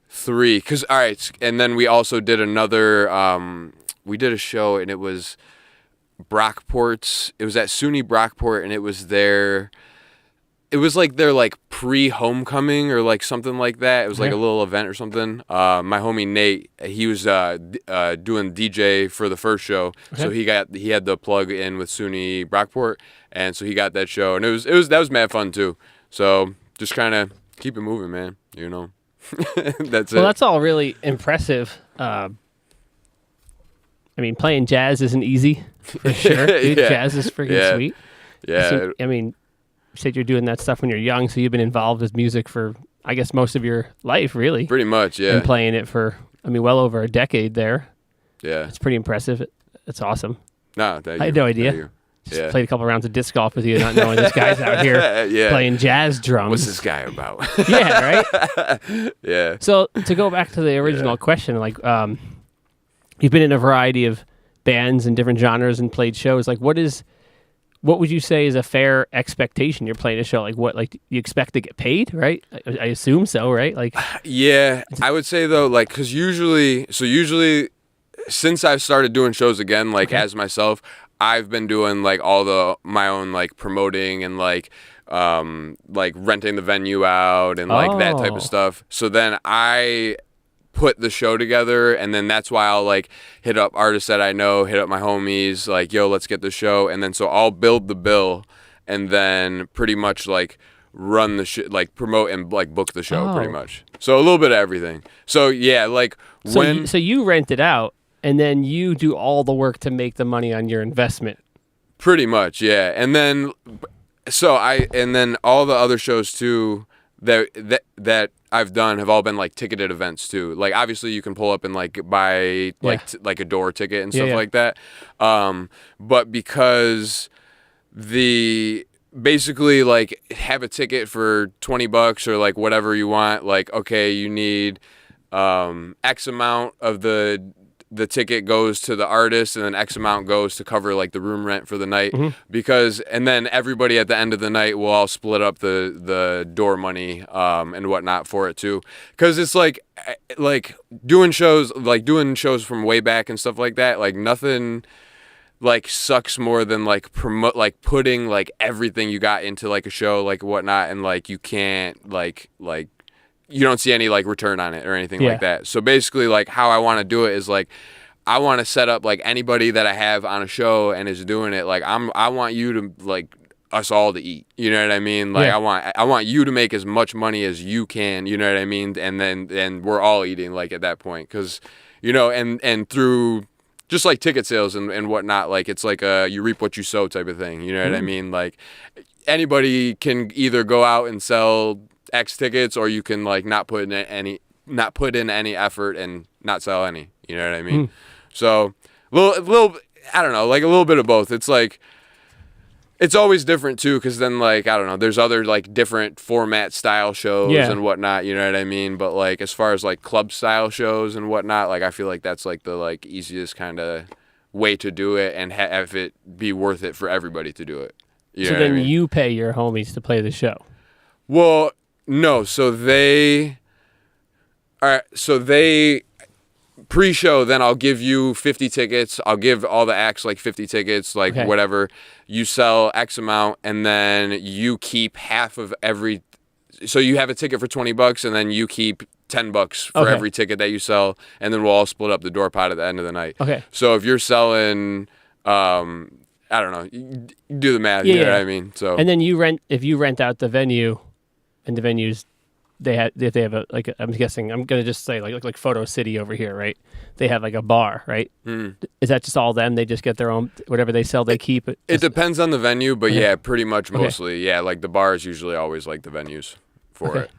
3. All right, and then we also did another, we did a show, and it was Brockport's. It was at SUNY Brockport, and it was like their like pre-homecoming or like something like that. It was like a little event or something. My homie Nate, he was doing DJ for the first show, so he had the plug in with SUNY Brockport, and so he got that show, and that was mad fun too. So just kind of keep it moving, man. You know, that's it. Well, that's all really impressive. I mean, playing jazz isn't easy, for sure. Dude, jazz is freaking sweet. Yeah. I mean, said you're doing that stuff when you're young, so you've been involved with music for, I guess, most of your life, really. Pretty much, yeah. And playing it for, well over a decade there. Yeah. It's pretty impressive. It's awesome. No, thank you. I had no idea. Just played a couple rounds of disc golf with you, not knowing this guy's out here playing jazz drums. What's this guy about? Yeah, right? Yeah. So to go back to the original question, like, you've been in a variety of bands and different genres and played shows. Like, what would you say is a fair expectation? You're playing a show, like what? Like, you expect to get paid, right? I assume so, right? Like, yeah, I would say though, like, because usually, since I've started doing shows again, like as myself, I've been doing like my own like promoting and like renting the venue out and like that type of stuff. So then I put the show together, and then that's why I'll like hit up artists that I know, hit up my homies, like, yo, let's get the show. And then so I'll build the bill and then pretty much like run the like promote and like book the show pretty much. So a little bit of everything. So yeah, like so you rent it out and then you do all the work to make the money on your investment. Pretty much, yeah. And then all the other shows too that I've done have all been like ticketed events too. Like obviously you can pull up and like buy like a door ticket and stuff like that. But because basically like have a ticket for $20 or like whatever you want, like, okay, you need X amount of the ticket goes to the artist, and then X amount goes to cover like the room rent for the night, and then everybody at the end of the night will all split up the door money and whatnot for it too. Because it's like doing shows from way back and stuff like that, like nothing like sucks more than like putting like everything you got into like a show, like whatnot, and like you can't like you don't see any like return on it or anything like that. So basically like how I want to do it is like I want to set up like anybody that I have on a show and is doing it, like I want you to like us all to eat, you know what I mean? Like I want you to make as much money as you can, you know what I mean? And then we're all eating like at that point, because you know, and through just like ticket sales and whatnot, like it's like you reap what you sow type of thing, you know what I mean? Like anybody can either go out and sell X tickets, or you can like not put in any effort and not sell any, you know what I mean? So a little I don't know, like a little bit of both. It's like it's always different too, because then like I don't know, there's other like different format style shows and whatnot, you know what I mean? But like as far as like club style shows and whatnot, like I feel like that's like the like easiest kind of way to do it and have it be worth it for everybody to do it. You know then what I mean? You pay your homies to play the show. Well, no, so they pre-show, then I'll give you 50 tickets. I'll give all the acts like 50 tickets, like whatever. You sell X amount, and then you keep half of every. So you have a ticket for $20, and then you keep $10 for every ticket that you sell, and then we'll all split up the door pot at the end of the night. Okay. So if you're selling, I don't know, you do the math. You know what I mean? So. And then if you rent out the venue. And the venues, if they have I'm guessing, I'm gonna just say like Photo City over here, right? They have like a bar, right? Is that just all them? They just get their own, whatever they sell, they keep it. It depends on the venue, but yeah, pretty much mostly, yeah. Like the bar is usually always like the venues for it,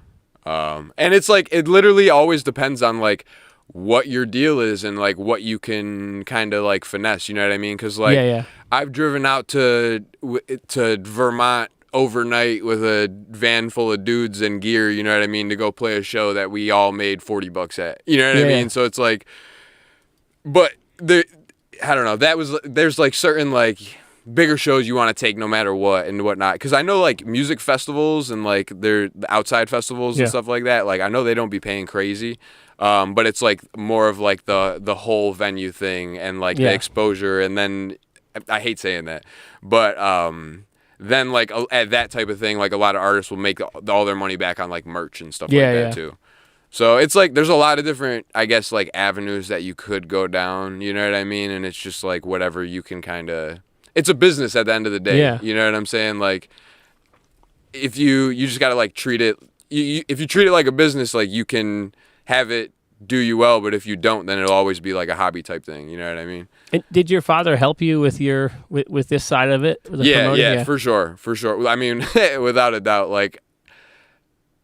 and it's like it literally always depends on like what your deal is and like what you can kind of like finesse. You know what I mean? Because like I've driven out to Vermont overnight with a van full of dudes and gear, you know what I mean, to go play a show that we all made $40 at, you know what I mean? So it's like, but I don't know, there's like certain like bigger shows you want to take no matter what and whatnot, because I know like music festivals and like they're outside festivals and stuff like that, like I know they don't be paying crazy, but it's like more of like the whole venue thing and like the exposure, and then I hate saying that, but then like at that type of thing, like a lot of artists will make all their money back on like merch and stuff like that too. So it's like there's a lot of different, I guess, like avenues that you could go down, you know what I mean? And it's just like whatever you can kind of, it's a business at the end of the day, you know what I'm saying? Like if you just got to like treat it, if you treat it like a business, like you can have it do you well, but if you don't, then it'll always be like a hobby type thing. You know what I mean? And did your father help you with with this side of it? Yeah, for sure. I mean, without a doubt, like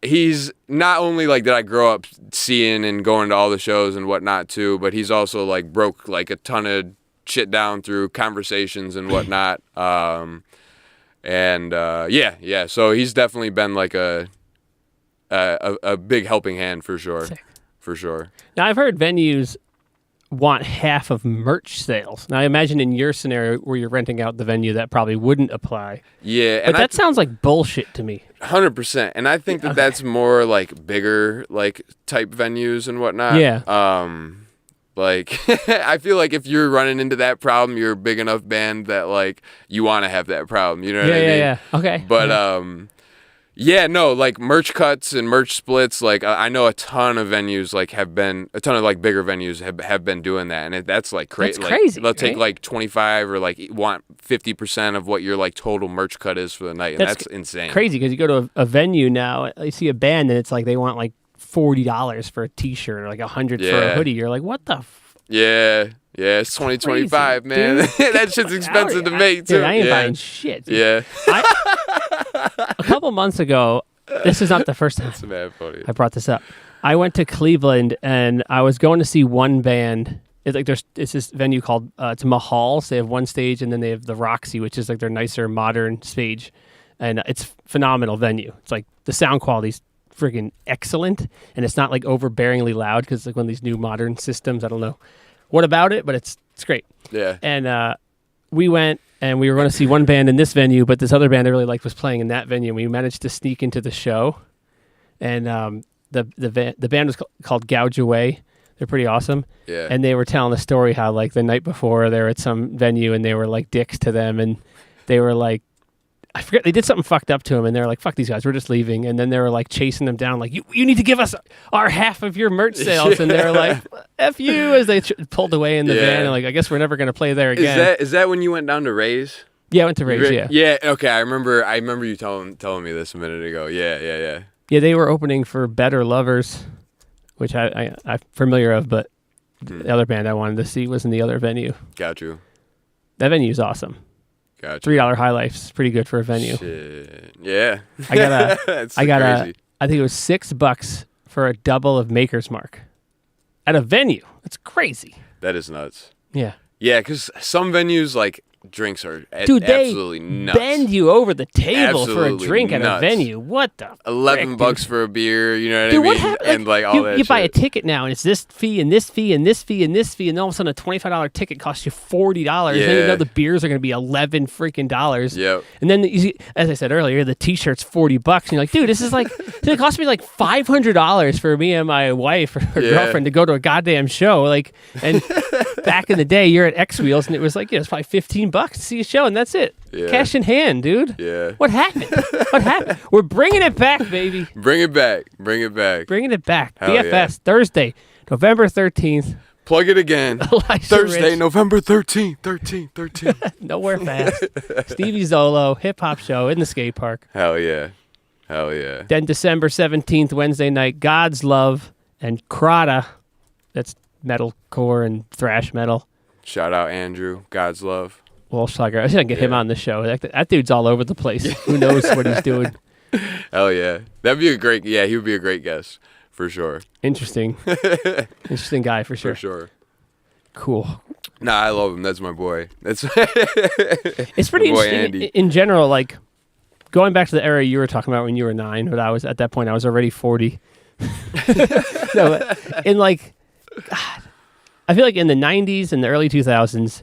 he's not only like did I grow up seeing and going to all the shows and whatnot too, but he's also like broke like a ton of shit down through conversations and whatnot. So he's definitely been like a big helping hand for sure. Sick. For sure. Now I've heard venues want half of merch sales. Now I imagine in your scenario where you're renting out the venue that probably wouldn't apply. Yeah, but that sounds like bullshit to me. 100%. And I think that's more like bigger like type venues and whatnot. Yeah. Like I feel like if you're running into that problem, you're a big enough band that like you want to have that problem. You know what I mean? Yeah. Okay. But like merch cuts and merch splits. Like I know a ton of venues like like bigger venues have been doing that, and that's like crazy. That's crazy. They'll take like 25 or like want 50% of what your like total merch cut is for the night, and that's insane. Crazy because you go to a venue now, you see a band, and it's like they want like $40 for a T-shirt or like $100 for a hoodie. You're like, what the? Yeah, it's 2025, man. That shit's expensive to make too. Dude, I ain't buying shit. Dude. Yeah. A couple months ago, this is not the first time I brought this up. I went to Cleveland and I was going to see one band. It's this venue called it's Mahal's. They have one stage and then they have the Roxy, which is like their nicer modern stage, and it's phenomenal venue. It's like the sound quality's freaking excellent, and it's not like overbearingly loud because it's like one of these new modern systems. I don't know what about it, but it's great. Yeah. And we went and we were going to see one band in this venue, but this other band I really liked was playing in that venue. And we managed to sneak into the show, and the band was called Gouge Away. They're pretty awesome. Yeah. And they were telling a story how like the night before they were at some venue and they were like dicks to them, and they were like, I forget, they did something fucked up to him, and they were like, fuck these guys, we're just leaving. And then they were like chasing them down, like, you need to give us our half of your merch sales. And they were like, F you, as they pulled away in the van. And like, I guess we're never going to play there again. Is that when you went down to Ray's? Yeah, I went to Ray's, yeah. Yeah, okay, I remember you telling me this a minute ago. Yeah. Yeah, they were opening for Better Lovers, which I'm familiar of, but the other band I wanted to see was in the other venue. Got you. That venue is awesome. Gotcha. $3 High Life's pretty good for a venue. Shit. Yeah. I got crazy. I think it was $6 for a double of Maker's Mark at a venue. That's crazy. That is nuts. Yeah. Yeah, because some venues like drinks are absolutely nuts. Bend you over the table absolutely for a drink nuts. at a venue. What the $11 for a beer, you know what I mean? And like all that you buy a shit. ticket now, and it's this fee and this fee and this fee and this fee, and all of a sudden a $25 ticket costs you $40. Yeah. And you know the beers are going to be $11 freaking dollars. Yep. And then you see, as I said earlier, the T-shirt's $40, and you're like, dude, this is like it cost me like $500 for me and my wife or girlfriend to go to a goddamn show. Like, and back in the day, you're at X Wheels, and it was like, it's probably $15 to see a show, and that's it. Yeah. Cash in hand, dude. Yeah. What happened? We're bringing it back, baby. Bring it back. Bringing it back. Hell BFS, yeah. Thursday, November 13th. Plug it again. Thursday, Rich. November 13th. 13. Nowhere fast. Stevie Zolo, hip-hop show in the skate park. Hell yeah. Then December 17th, Wednesday night, God's Love and Krata. That's metalcore and thrash metal. Shout out Andrew. God's Love. Walschlager. I should get him on the show. That dude's all over the place. Who knows what he's doing? Hell yeah. That'd be he would be a great guest for sure. Interesting guy for sure. For sure. Cool. Nah, I love him. That's my boy. It's pretty interesting Andy. in general, like going back to the era you were talking about when you were 9, but I was at that point I was already 40. No, in like God, I feel like in the 90s and the early 2000s,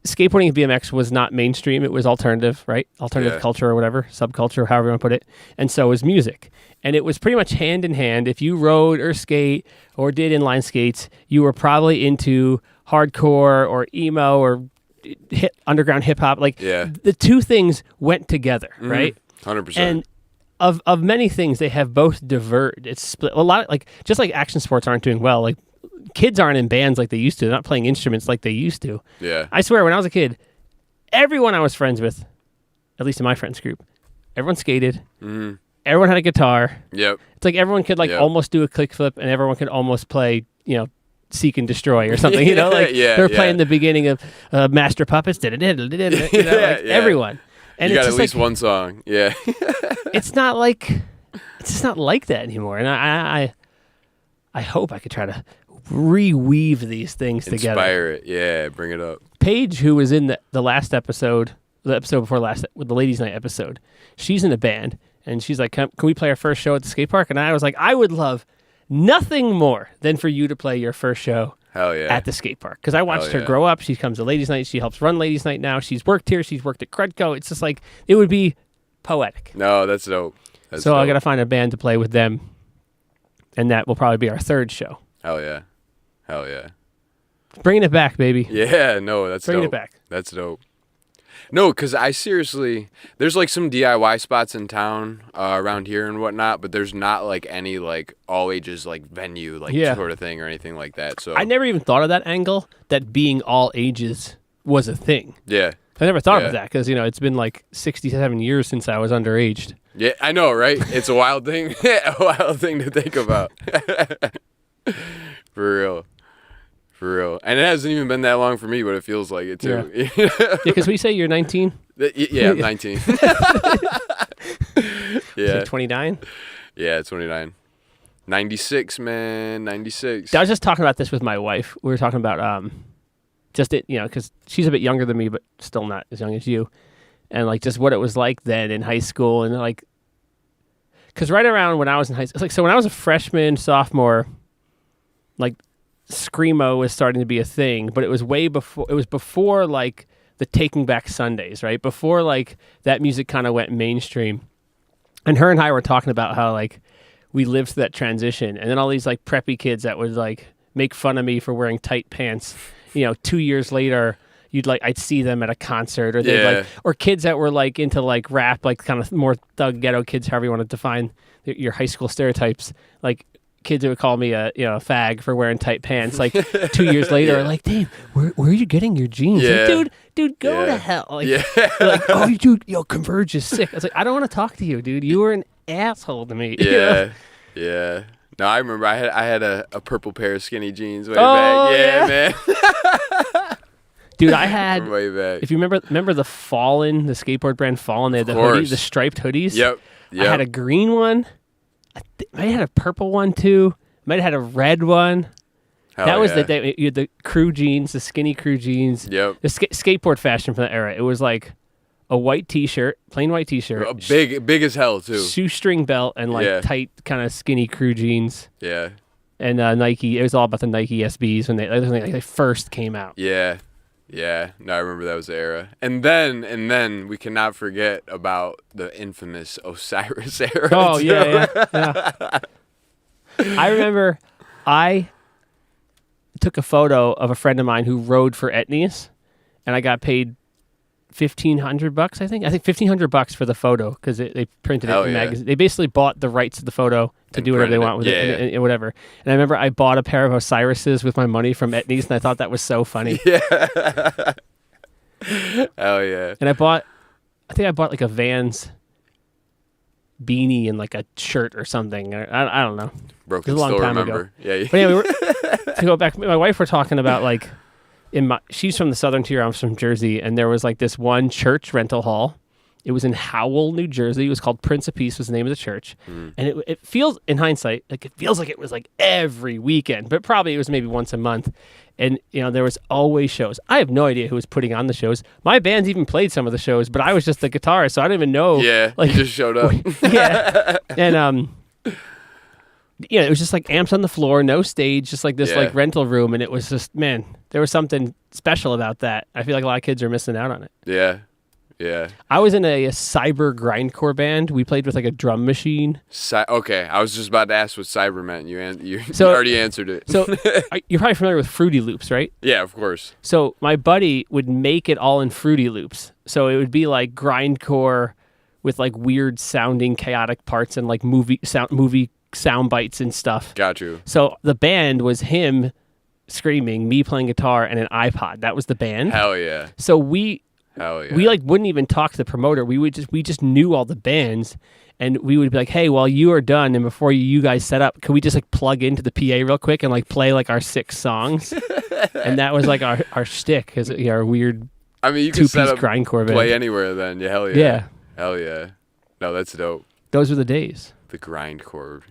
skateboarding and BMX was not mainstream. It was alternative, right? Alternative culture or whatever, subculture, however you want to put it. And so was music. And it was pretty much hand in hand. If you rode or skate or did inline skates, you were probably into hardcore or emo or underground hip hop. Like the two things went together, right? 100%. And of many things, they have both diverged. It's split. A lot of, like, just like action sports aren't doing well. Like kids aren't in bands like they used to. They're not playing instruments like they used to. Yeah. I swear, when I was a kid, everyone I was friends with, at least in my friends group, everyone skated. everyone had a guitar. Yep. It's like everyone could almost do a kickflip, and everyone could almost play, Seek and Destroy or something. They're playing the beginning of Master Puppets. Everyone. And you it's got just at least one song. Yeah. It's not like that anymore. And I hope I could try to reweave these things together. Inspire it. Yeah, bring it up. Paige, who was in the last episode, the episode before last, with the Ladies' Night episode, she's in a band, and she's like, can we play our first show at the skate park? And I was like, I would love nothing more than for you to play your first show at the skate park. Because I watched her grow up. She comes to Ladies' Night. She helps run Ladies' Night now. She's worked here. She's worked at Crudco. It's just like, it would be poetic. No, that's dope. So I got to find a band to play with them, and that will probably be our third show. Hell yeah. Bringing it back, baby. Yeah, no, that's Bringing dope. it back. That's dope. No, because I seriously, there's like some DIY spots in town around here and whatnot, but there's not like any like all ages like venue sort of thing or anything like that. So I never even thought of that angle, that being all ages was a thing. Yeah. I never thought of that because, it's been like 67 years since I was underaged. Yeah, I know, right? It's a wild thing. A wild thing to think about. For real. And it hasn't even been that long for me, but it feels like it too. Yeah, because we say you're 19? Yeah, I'm 19. Yeah. 29? Yeah, 29. 96, man. 96. I was just talking about this with my wife. We were talking about because she's a bit younger than me, but still not as young as you. And like just what it was like then in high school. And like, because right around when I was in high school, so when I was a freshman, sophomore, like Screamo was starting to be a thing, but it was before like the Taking Back Sundays, right? Before like that music kind of went mainstream. And her and I were talking about how like we lived through that transition, and then all these like preppy kids that would like make fun of me for wearing tight pants. 2 years later, I'd see them at a concert, or or kids that were like into like rap, like kind of more thug ghetto kids, however you want to define your high school stereotypes, like kids who would call me a fag for wearing tight pants. Like 2 years later, are like, Dave, where are you getting your jeans? Yeah. Like, dude, go to hell. Like, like, oh, dude, Converge is sick. I was like, I don't want to talk to you, dude. You were an asshole to me. Yeah. No, I remember I had a purple pair of skinny jeans way back. Yeah, man. Dude, I had way back. If you remember the Fallen, the skateboard brand Fallen, they had the hoodies, the striped hoodies. Yep. I had a green one. I might have had a purple one too. Might have had a red one. That was the day you had the crew jeans, the skinny crew jeans. Yep. The skateboard fashion from that era. It was like a white T-shirt, plain white T-shirt, big as hell too. Shoestring belt and like tight kind of skinny crew jeans. Yeah. And Nike. It was all about the Nike SBs when they first came out. Yeah. Yeah, no, I remember that was the era. And then we cannot forget about the infamous Osiris era. Oh, yeah. I remember I took a photo of a friend of mine who rode for Etnies, and I got paid $1,500, I think. $1,500 for the photo because they printed it in magazine. They basically bought the rights to the photo to do whatever they want with it and whatever. And I remember I bought a pair of Osiris's with my money from Etnies, and I thought that was so funny. Yeah. Hell yeah. And I think I bought like a Vans beanie and like a shirt or something. I don't know. Broke it was a long time remember. ago. Yeah. But anyway, to go back, my wife were talking about like, she's from the southern tier, I'm from Jersey, and there was like this one church rental hall. It was in Howell, New Jersey. It was called Prince of Peace was the name of the church. And it feels, in hindsight, like it feels like it was like every weekend, but probably it was maybe once a month. And, there was always shows. I have no idea who was putting on the shows. My bands even played some of the shows, but I was just the guitarist, so I didn't even know. Yeah, like, you just showed up. Yeah. And, it was just like amps on the floor, no stage, just like this like rental room. And it was just, man, there was something special about that. I feel like a lot of kids are missing out on it. Yeah. Yeah. I was in a cyber grindcore band. We played with like a drum machine. Okay, I was just about to ask what cyber meant. You already answered it. So you're probably familiar with Fruity Loops, right? Yeah, of course. So my buddy would make it all in Fruity Loops. So it would be like grindcore with like weird sounding chaotic parts and like movie sound bites and stuff. Got you. So the band was him screaming, me playing guitar, and an iPod. That was the band. Hell yeah. So we Hell yeah. We like wouldn't even talk to the promoter. We just knew all the bands, and we would be like, hey, while you are done and before you guys set up, can we just like plug into the PA real quick and like play like our 6 songs? And that was like our shtick, because our weird. I mean, you can set up grindcore play band. anywhere then. Yeah, hell yeah. Yeah. Hell yeah. No, that's dope. Those were the days. The grindcore.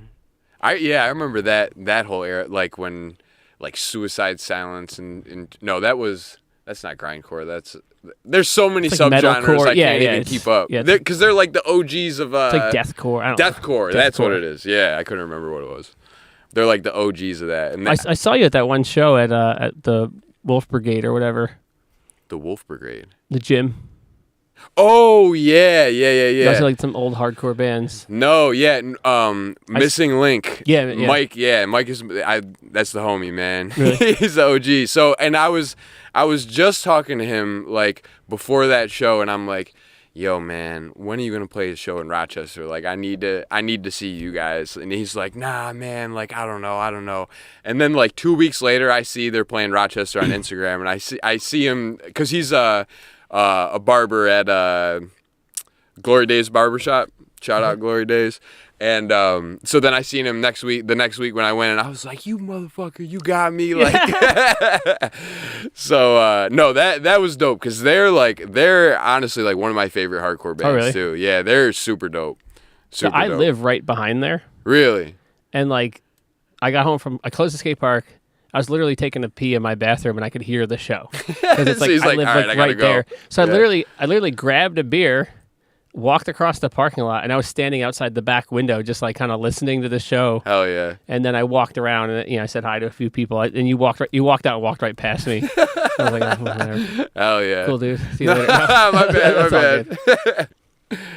I remember that whole era, like when like Suicide Silence and no, that's not grindcore. There's so many it's like subgenres metalcore. I can't even keep up. Yeah, because they're like the OGs of it's like deathcore. I don't deathcore. know. That's what it is. Yeah, I couldn't remember what it was. They're like the OGs of that. And I saw you at that one show at the Wolf Brigade or whatever. The Wolf Brigade. The gym. Oh yeah. Those are like some old hardcore bands. No, yeah. Missing Link. Yeah. Mike. Yeah, Mike is. That's the homie, man. Really? He's the OG. So, and I was just talking to him like before that show, and I'm like, yo, man, when are you gonna play a show in Rochester? Like, I need to see you guys. And he's like, nah, man, like I don't know. And then like 2 weeks later, I see they're playing Rochester on Instagram, and I see him because he's a barber at Glory Days Barbershop. Shout out Glory Days. And so then I seen him the next week when I went, and I was like, you motherfucker, you got me. Like, so no, that was dope, because they're honestly like one of my favorite hardcore bands. Oh, really? Too. Yeah, they're super dope. So I live right behind there. Really? And like, I closed the skate park. I was literally taking a pee in my bathroom, and I could hear the show, because it's like So he's I live all like I right go. there. So Yeah. I literally grabbed a beer, walked across the parking lot, and I was standing outside the back window, just like kind of listening to the show. Hell yeah. And then I walked around, and I said hi to a few people, and you walked out and walked right past me. I was like, oh, whatever. Hell yeah. Cool, dude. See you later. my That's all bad.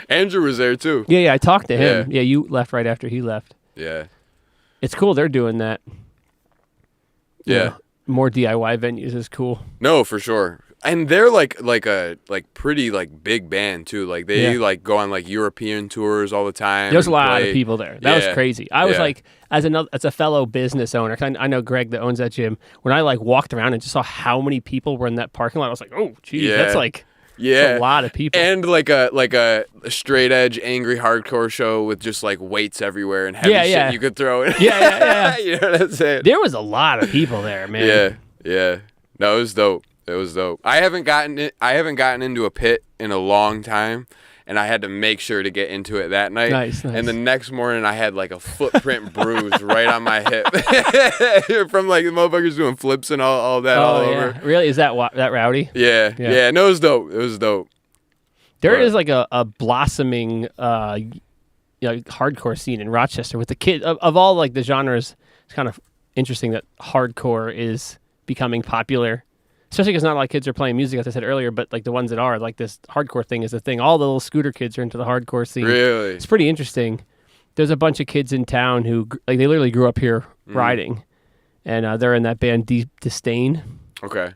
Andrew was there too. Yeah, I talked to him. Yeah, you left right after he left. Yeah. It's cool they're doing that. Yeah. You know, more DIY venues is cool. No, for sure. And they're like a pretty like big band too. Like they like go on like European tours all the time. There's a lot of people there. That was Yeah. crazy. I was like, as a fellow business owner, 'cause I know Greg that owns that gym. When I like walked around and just saw how many people were in that parking lot, I was like, oh, geez, that's like that's a lot of people. And like a straight edge angry hardcore show with just like weights everywhere and heavy shit you could throw in. Yeah. You know what I'm saying? There was a lot of people there, man. Yeah. No, it was dope. It was dope. I haven't gotten into a pit in a long time, and I had to make sure to get into it that night. Nice. And the next morning, I had like a footprint bruise right on my hip from like the motherfuckers doing flips and all that all over. Really? Is that that rowdy? Yeah. No, it was dope. It was dope. There is like a blossoming hardcore scene in Rochester with the kids of all like the genres. It's kind of interesting that hardcore is becoming popular, especially because not a lot of kids are playing music, as I said earlier, but like the ones that are, like this hardcore thing is the thing. All the little scooter kids are into the hardcore scene. Really? It's pretty interesting. There's a bunch of kids in town who like they literally grew up here riding, and they're in that band Deep Disdain. Okay.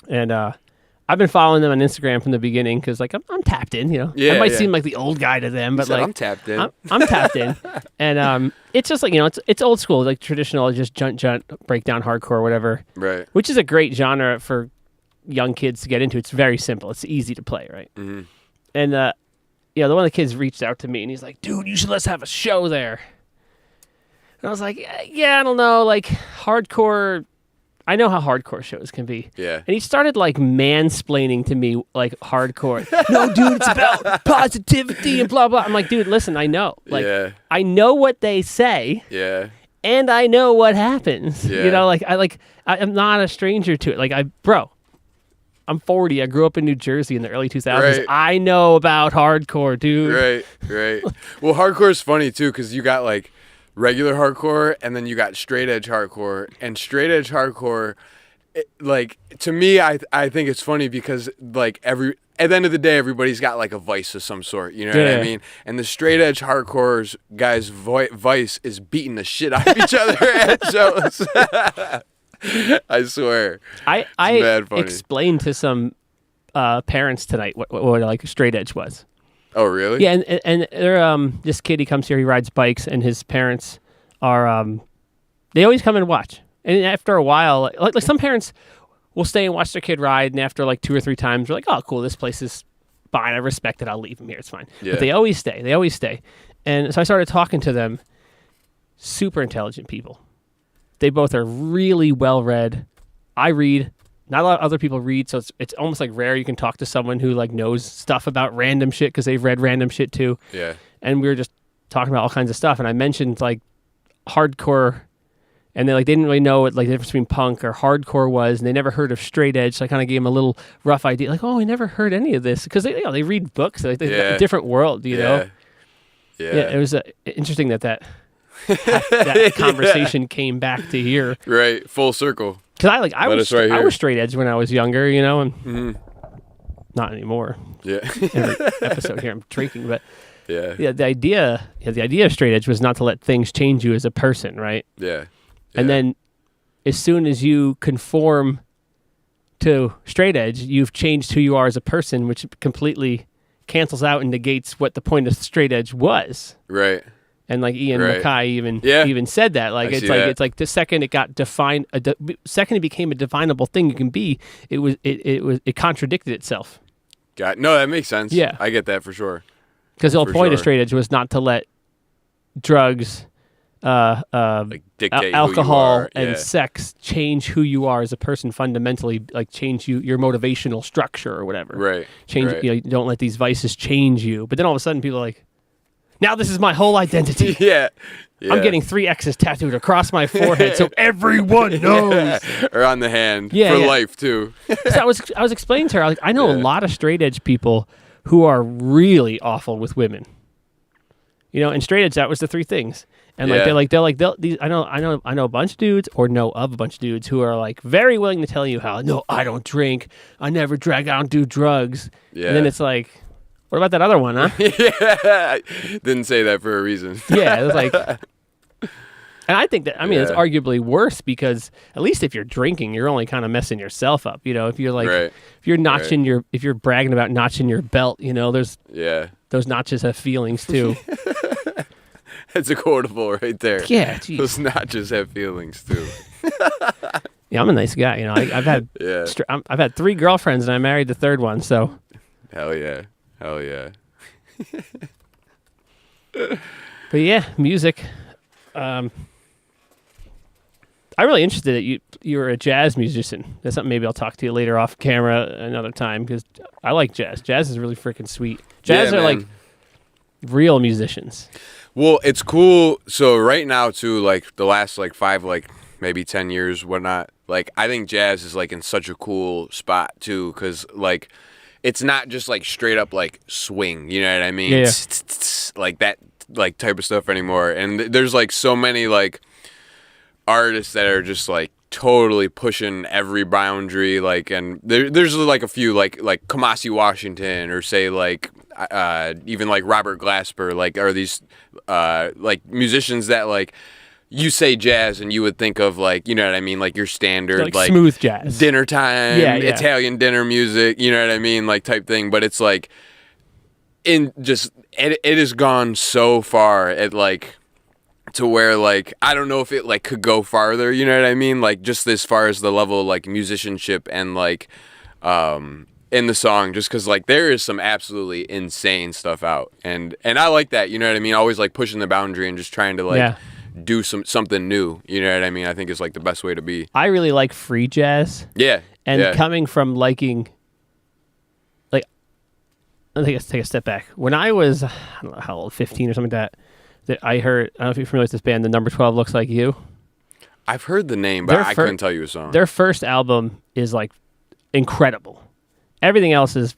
And I've been following them on Instagram from the beginning because like I'm tapped in, you know. Yeah, I might seem like the old guy to them, but like I'm tapped in. I'm tapped in, and it's just like, you know, it's old school, like traditional, just junt breakdown hardcore, whatever. Right. Which is a great genre for young kids to get into. It's very simple. It's easy to play, right? Mm-hmm. And the one of the kids reached out to me and he's like, "Dude, you should let's have a show there." And I was like, "Yeah, I don't know, like hardcore." I know how hardcore shows can be. Yeah. And he started like mansplaining to me like hardcore. No, dude, it's about positivity and blah, blah. I'm like, dude, listen, I know. Like, I know what they say. Yeah. And I know what happens. Yeah. You know, like, I'm not a stranger to it. Like, I'm 40. I grew up in New Jersey in the early 2000s. Right. I know about hardcore, dude. Right. Well, hardcore is funny too, because you got like regular hardcore and then you got straight edge hardcore, and straight edge hardcore, like to me, I think it's funny because like at the end of the day, everybody's got like a vice of some sort, you know what I mean? And the straight edge hardcore guys' vice is beating the shit out of each other at shows. I swear. I mad funny. explained to some parents tonight what like straight edge was. Oh, really? Yeah, and they're, this kid, he comes here, he rides bikes, and his parents are, they always come and watch. And after a while, like some parents we'll stay and watch their kid ride, and after like 2 or 3 times, we're like, oh, cool, this place is fine. I respect it. I'll leave them here. It's fine. Yeah. But they always stay. They always stay. And so I started talking to them. Super intelligent people. They both are really well read. I read. Not a lot of other people read, so it's almost like rare you can talk to someone who like knows stuff about random shit because they've read random shit too. Yeah. And we were just talking about all kinds of stuff, and I mentioned like hardcore, and they didn't really know what like the difference between punk or hardcore was, and they never heard of straight edge. So I kind of gave them a little rough idea, like, oh, I never heard any of this, because they read books, like they've got a different world, you know. Yeah. It was interesting that conversation came back to here. Right, full circle. Because I was straight edge when I was younger, you know, and not anymore. Yeah. Every episode here I'm drinking, but yeah, the idea of straight edge was not to let things change you as a person, right? Yeah. And then as soon as you conform to straight edge, you've changed who you are as a person, which completely cancels out and negates what the point of straight edge was. Right. And like Ian Mackay even said that, like it's like the second it got defined, second it became a definable thing you can be, it contradicted itself. No, that makes sense. Yeah, I get that for sure. Because the whole point of straight edge was not to let drugs, like dictate alcohol, who you are. and sex change who you are as a person fundamentally, like change your motivational structure or whatever. Right. Change. Right. You know, don't let these vices change you. But then all of a sudden, people are like, now this is my whole identity. Yeah. I'm getting 3 X's tattooed across my forehead so everyone knows. Or on the hand. Yeah, for life too. So I was explaining to her, I know a lot of straight edge people who are really awful with women. You know, and straight edge, that was the 3 things. And I know a bunch of dudes, or know of a bunch of dudes who are like very willing to tell you how, no, I don't drink, I never drag, I don't do drugs. Yeah. And then it's like, what about that other one, huh? Yeah, didn't say that for a reason. Yeah, it was like, and I think that, it's arguably worse, because at least if you're drinking, you're only kind of messing yourself up. You know, if you're like, if you're notching if you're bragging about notching your belt, you know, those notches have feelings too. That's a quotable right there. Yeah, geez. Those notches have feelings too. Yeah, I'm a nice guy. You know, I've had I've had 3 girlfriends and I married the 3rd one. So. Hell yeah. But yeah, music. I'm really interested that you're a jazz musician. That's something maybe I'll talk to you later off camera another time, because I like jazz. Jazz is really freaking sweet. Jazz are like real musicians. Well, it's cool. So right now too, like the last like 5, like maybe 10 years, whatnot, like I think jazz is like in such a cool spot too, because like it's not just like straight up like swing, you know what I mean? Yeah. Like that like type of stuff anymore. And there's like so many like artists that are just like totally pushing every boundary, like, and there's like a few like Kamasi Washington, or say like even like Robert Glasper, like are these like musicians that like you say jazz and you would think of like, you know what I mean, like your standard like smooth jazz, dinner time, Italian dinner music, you know what I mean, like type thing. But it's like it has gone so far at like to where like I don't know if it like could go farther, you know what I mean, like just as far as the level of like musicianship and like in the song, just because like there is some absolutely insane stuff out, and I like that, you know what I mean, always like pushing the boundary and just trying to like do something new, you know what I mean. I think is like the best way to be. I really like free jazz. And coming from liking, like, let's take a step back. When I was, I don't know how old, 15 or something like that I heard, I don't know if you're familiar with this band, the Number 12 Looks Like You. I've heard the name, but I couldn't tell you a song. Their first album is like incredible. Everything else is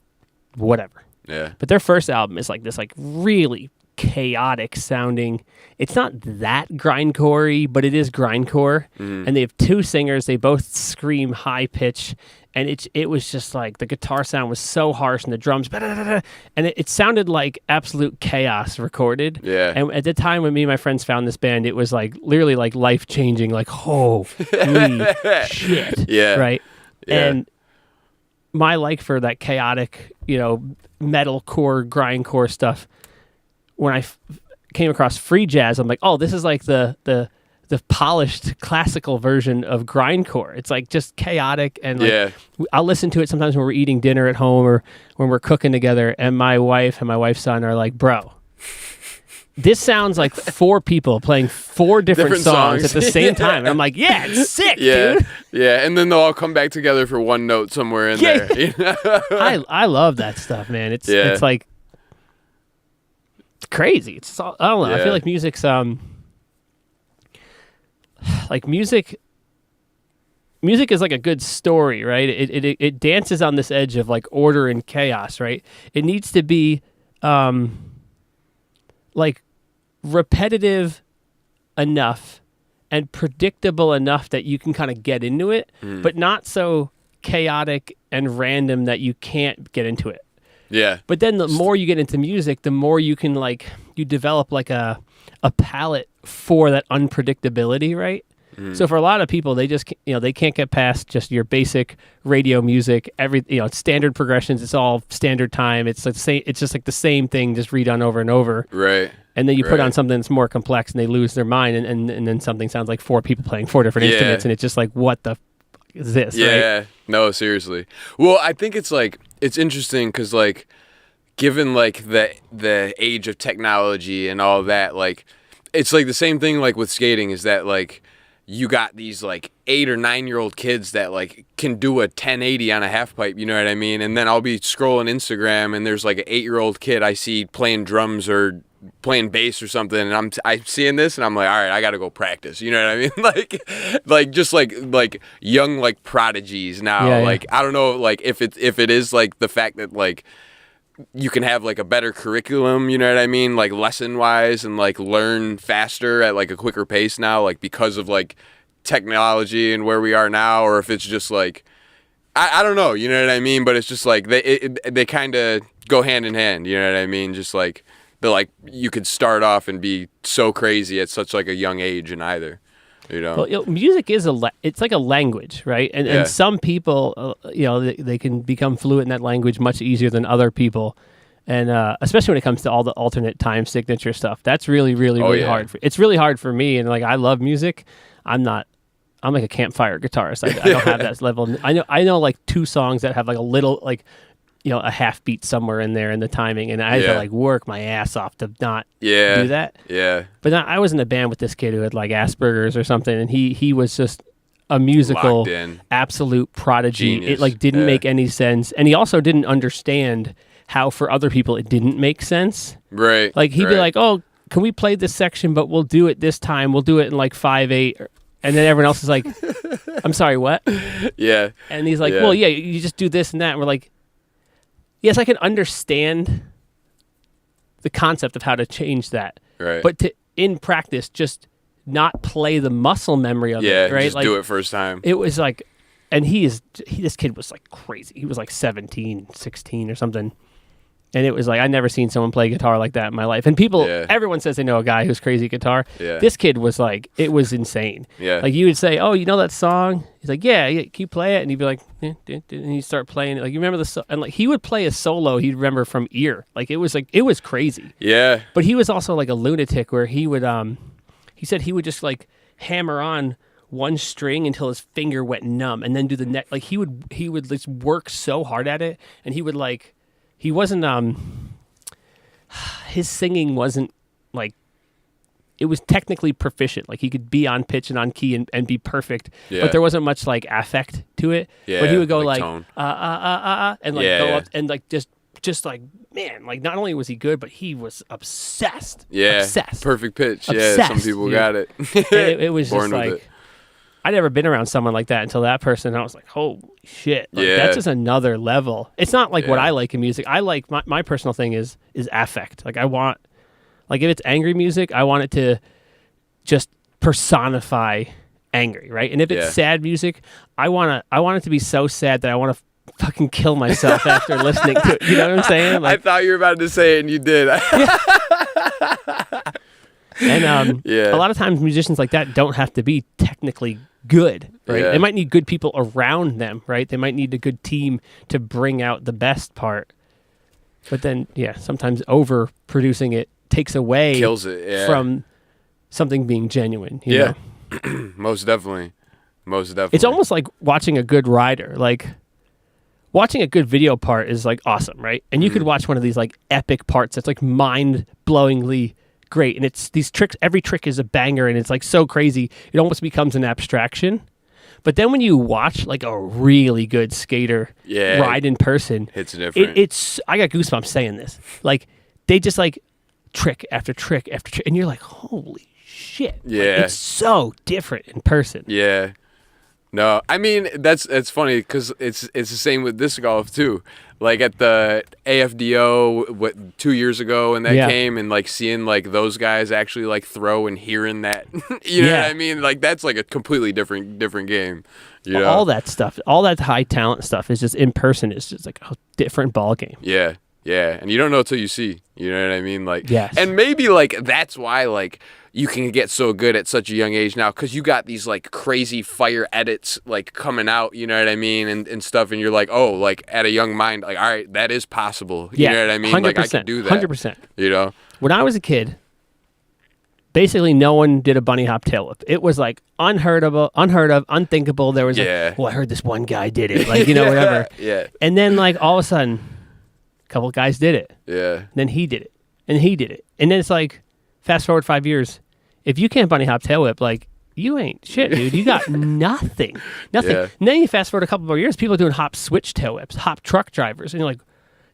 whatever. Yeah. But their first album is like this like really chaotic sounding. It's not that grindcore-y, but it is grindcore. Mm-hmm. And they have 2 singers. They both scream high pitch, and it was just like the guitar sound was so harsh and the drums, and it sounded like absolute chaos recorded. Yeah. And at the time when me and my friends found this band, it was like literally like life changing. Like holy shit. Yeah. Right. Yeah. And my like for that chaotic, you know, metalcore, grindcore stuff. When I came across free jazz, I'm like, oh, this is like the the polished classical version of grindcore. It's like just chaotic, and like I'll listen to it sometimes when we're eating dinner at home or when we're cooking together, and my wife and my wife's son are like, bro, this sounds like 4 people playing 4 different songs at the same time. And I'm like, yeah, it's sick, dude. Yeah, and then they'll all come back together for one note somewhere in there. I love that stuff, man. It's like crazy. It's all, I don't know. I feel like music's like music is like a good story, right? It dances on this edge of like order and chaos, right? It needs to be like repetitive enough and predictable enough that you can kind of get into it, but not so chaotic and random that you can't get into it. Yeah. But then the more you get into music, the more you can like, you develop like a palette for that unpredictability, right? So for a lot of people, they just, they can't get past just your basic radio music, standard progressions. It's all standard time. It's like it's just like the same thing, just redone over and over. Right. And then you put on something that's more complex and they lose their mind. And then something sounds like 4 people playing 4 different instruments. And it's just like, what the is this? Yeah. Right? No, seriously. Well, I think it's like, it's interesting because like, given like the age of technology and all that, like, it's like the same thing like with skating is that like, you got these like 8 or 9-year-old kids that like can do a 1080 on a half pipe, you know what I mean? And then I'll be scrolling Instagram and there's like an 8-year-old kid I see playing drums or playing bass or something, and I'm seeing this and I'm like, all right, I gotta go practice, you know what I mean? like just like young like prodigies now. Like I don't know like if it is like the fact that like you can have like a better curriculum, you know what I mean, like lesson wise, and like learn faster at like a quicker pace now, like because of like technology and where we are now, or if it's just like I don't know, you know what I mean, but it's just like they kind of go hand in hand, you know what I mean, just like they're like you could start off and be so crazy at such like a young age in either. Well, music is it's like a language, right? And some people, they can become fluent in that language much easier than other people. And especially when it comes to all the alternate time signature stuff, that's really, really, really hard. It's really hard for me. And like, I love music. I'm like a campfire guitarist. I don't have that level. I know like 2 songs that have like a little, like, a half beat somewhere in there in the timing, and I had to like work my ass off to not do that. Yeah. But I was in a band with this kid who had like Asperger's or something, and he was just a musical absolute prodigy. Genius. It like didn't make any sense, and he also didn't understand how for other people it didn't make sense. Right. Like he'd be like, "Oh, can we play this section? But we'll do it this time. We'll do it in like 5/8." And then everyone else is like, "I'm sorry, what?" Yeah. And he's like, "Well, yeah, you just do this and that." And we're like, yes, I can understand the concept of how to change that. Right. But in practice, just not play the muscle memory of it, right? Just like, do it first time. It was like, and this kid was like crazy. He was like 17, 16 or something. And it was like, I'd never seen someone play guitar like that in my life. And everyone says they know a guy who's crazy at guitar. Yeah. This kid was like, it was insane. Yeah. Like you would say, oh, you know that song? He's like, yeah, can you play it? And he'd be like, and he'd start playing it. Like, you remember the and like he would play a solo he'd remember from ear. Like it was crazy. Yeah. But he was also like a lunatic where he would, he said he would just like hammer on one string until his finger went numb and then do the neck. Like he would just work so hard at it, and he would like, he wasn't, his singing wasn't like, it was technically proficient. Like he could be on pitch and on key and be perfect, but there wasn't much like affect to it. Yeah, but he would go like and like go up and like just like, man, like not only was he good, but he was obsessed. Yeah, obsessed. Perfect pitch. Obsessed, yeah, some people got it. it was just like, I'd never been around someone like that until that person. And I was like, holy shit. Like, that's just another level. It's not like what I like in music. I like, my personal thing is affect. Like I want, like if it's angry music, I want it to just personify angry, right? And if it's sad music, I want it to be so sad that I want to fucking kill myself after listening to it. You know what I'm saying? Like, I thought you were about to say it and you did. And a lot of times musicians like that don't have to be technically good, right? They might need good people around them, right? They might need a good team to bring out the best part. But then, sometimes overproducing it takes away kills it, from something being genuine. You know? Most definitely. It's almost like watching a good rider. Like watching a good video part is like awesome, right? And you could watch one of these like epic parts that's like mind-blowingly great, and it's these tricks. Every trick is a banger, and it's like so crazy. It almost becomes an abstraction. But then when you watch like a really good skater ride in person, it's different. It's I got goosebumps saying this. Like they just like trick after trick after trick, and you're like, holy shit! Yeah, like, it's so different in person. Yeah. No, I mean it's funny because it's the same with disc golf too. Like at the AFDO 2 years ago when that came, and like seeing like those guys actually like throw and hearing that, you know what I mean? Like that's like a completely different game. You know? All that stuff, all that high talent stuff is just in person. It's just like a different ball game. Yeah, and you don't know till you see. You know what I mean? Like, yes. And maybe like that's why like you can get so good at such a young age now, because you got these like crazy fire edits like coming out, you know what I mean, and stuff, and you're like, oh, like at a young mind, like, all right, that is possible. You know what I mean? 100%, like I could do that. 100%. You know? When I was a kid, basically no one did a bunny hop tail whip. It was like unheard of, unthinkable. There was like, I heard this one guy did it, like, you know, whatever. And then like all of a sudden, a couple of guys did it. And then he did it, and he did it, and then it's like, fast forward 5 years. If you can't bunny hop tail whip, like, you ain't shit, dude. You got nothing. And then you fast forward a couple more years, people are doing hop switch tail whips, hop truck drivers, and you're like,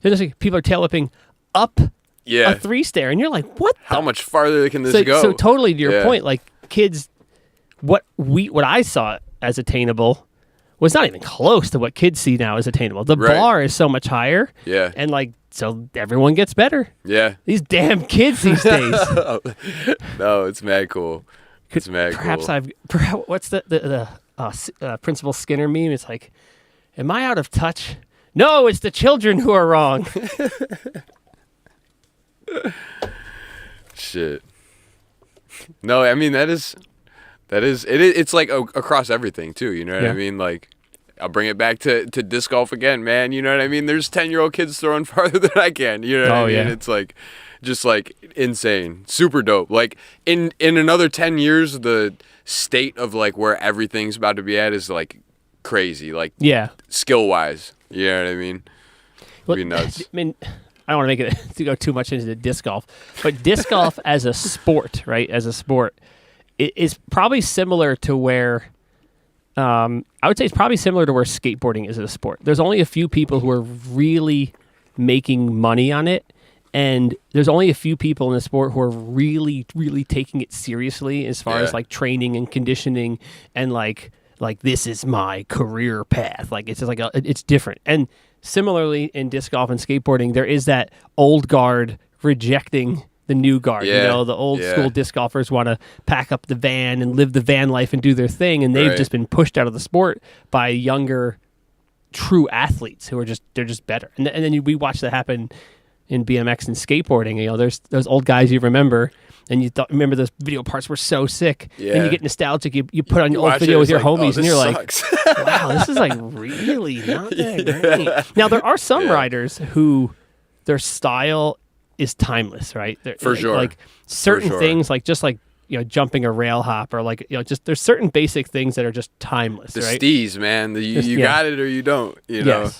there's like people are tail whipping up a 3-stair, and you're like, what? How much farther can this go? So totally to your point, like kids, what I saw as attainable was not even close to what kids see now as attainable. The bar is so much higher. And like, so everyone gets better. These damn kids these days. No, it's mad cool. It's mad cool. What's the Principal Skinner meme? It's like, am I out of touch? No, it's the children who are wrong. Shit. No, I mean it's like across everything too. You know what I mean? Like, I'll bring it back to disc golf again, man. You know what I mean? There's 10-year-old kids throwing farther than I can. You know what I mean? It's like, just like insane, super dope. Like in another 10 years, the state of like where everything's about to be at is like crazy. Like skill wise, you know what I mean? It'd be nuts. I mean, I don't want to make it to go too much into the disc golf, but disc golf as a sport, right? As a sport, it is probably similar to where. I would say it's probably similar to where skateboarding is as a sport. There's only a few people who are really making money on it, and there's only a few people in the sport who are really, really taking it seriously as far as like training and conditioning, and like this is my career path. Like it's just like it's different. And similarly in disc golf and skateboarding, there is that old guard rejecting the new guard. You know, the old school disc golfers want to pack up the van and live the van life and do their thing, and they've just been pushed out of the sport by younger, true athletes who are they're just better. And then we watch that happen in BMX and skateboarding. You know, there's those old guys you remember, and you remember those video parts were so sick, and you get nostalgic. You put on your old video with your homies, and you're sucks. like, wow, this is like really not that great. Now there are some riders who their style is timeless, right? For sure. Like certain things, like just like, you know, jumping a rail hop, or like, you know, just there's certain basic things that are just timeless, the right? steez, man. You got it or you don't, you know?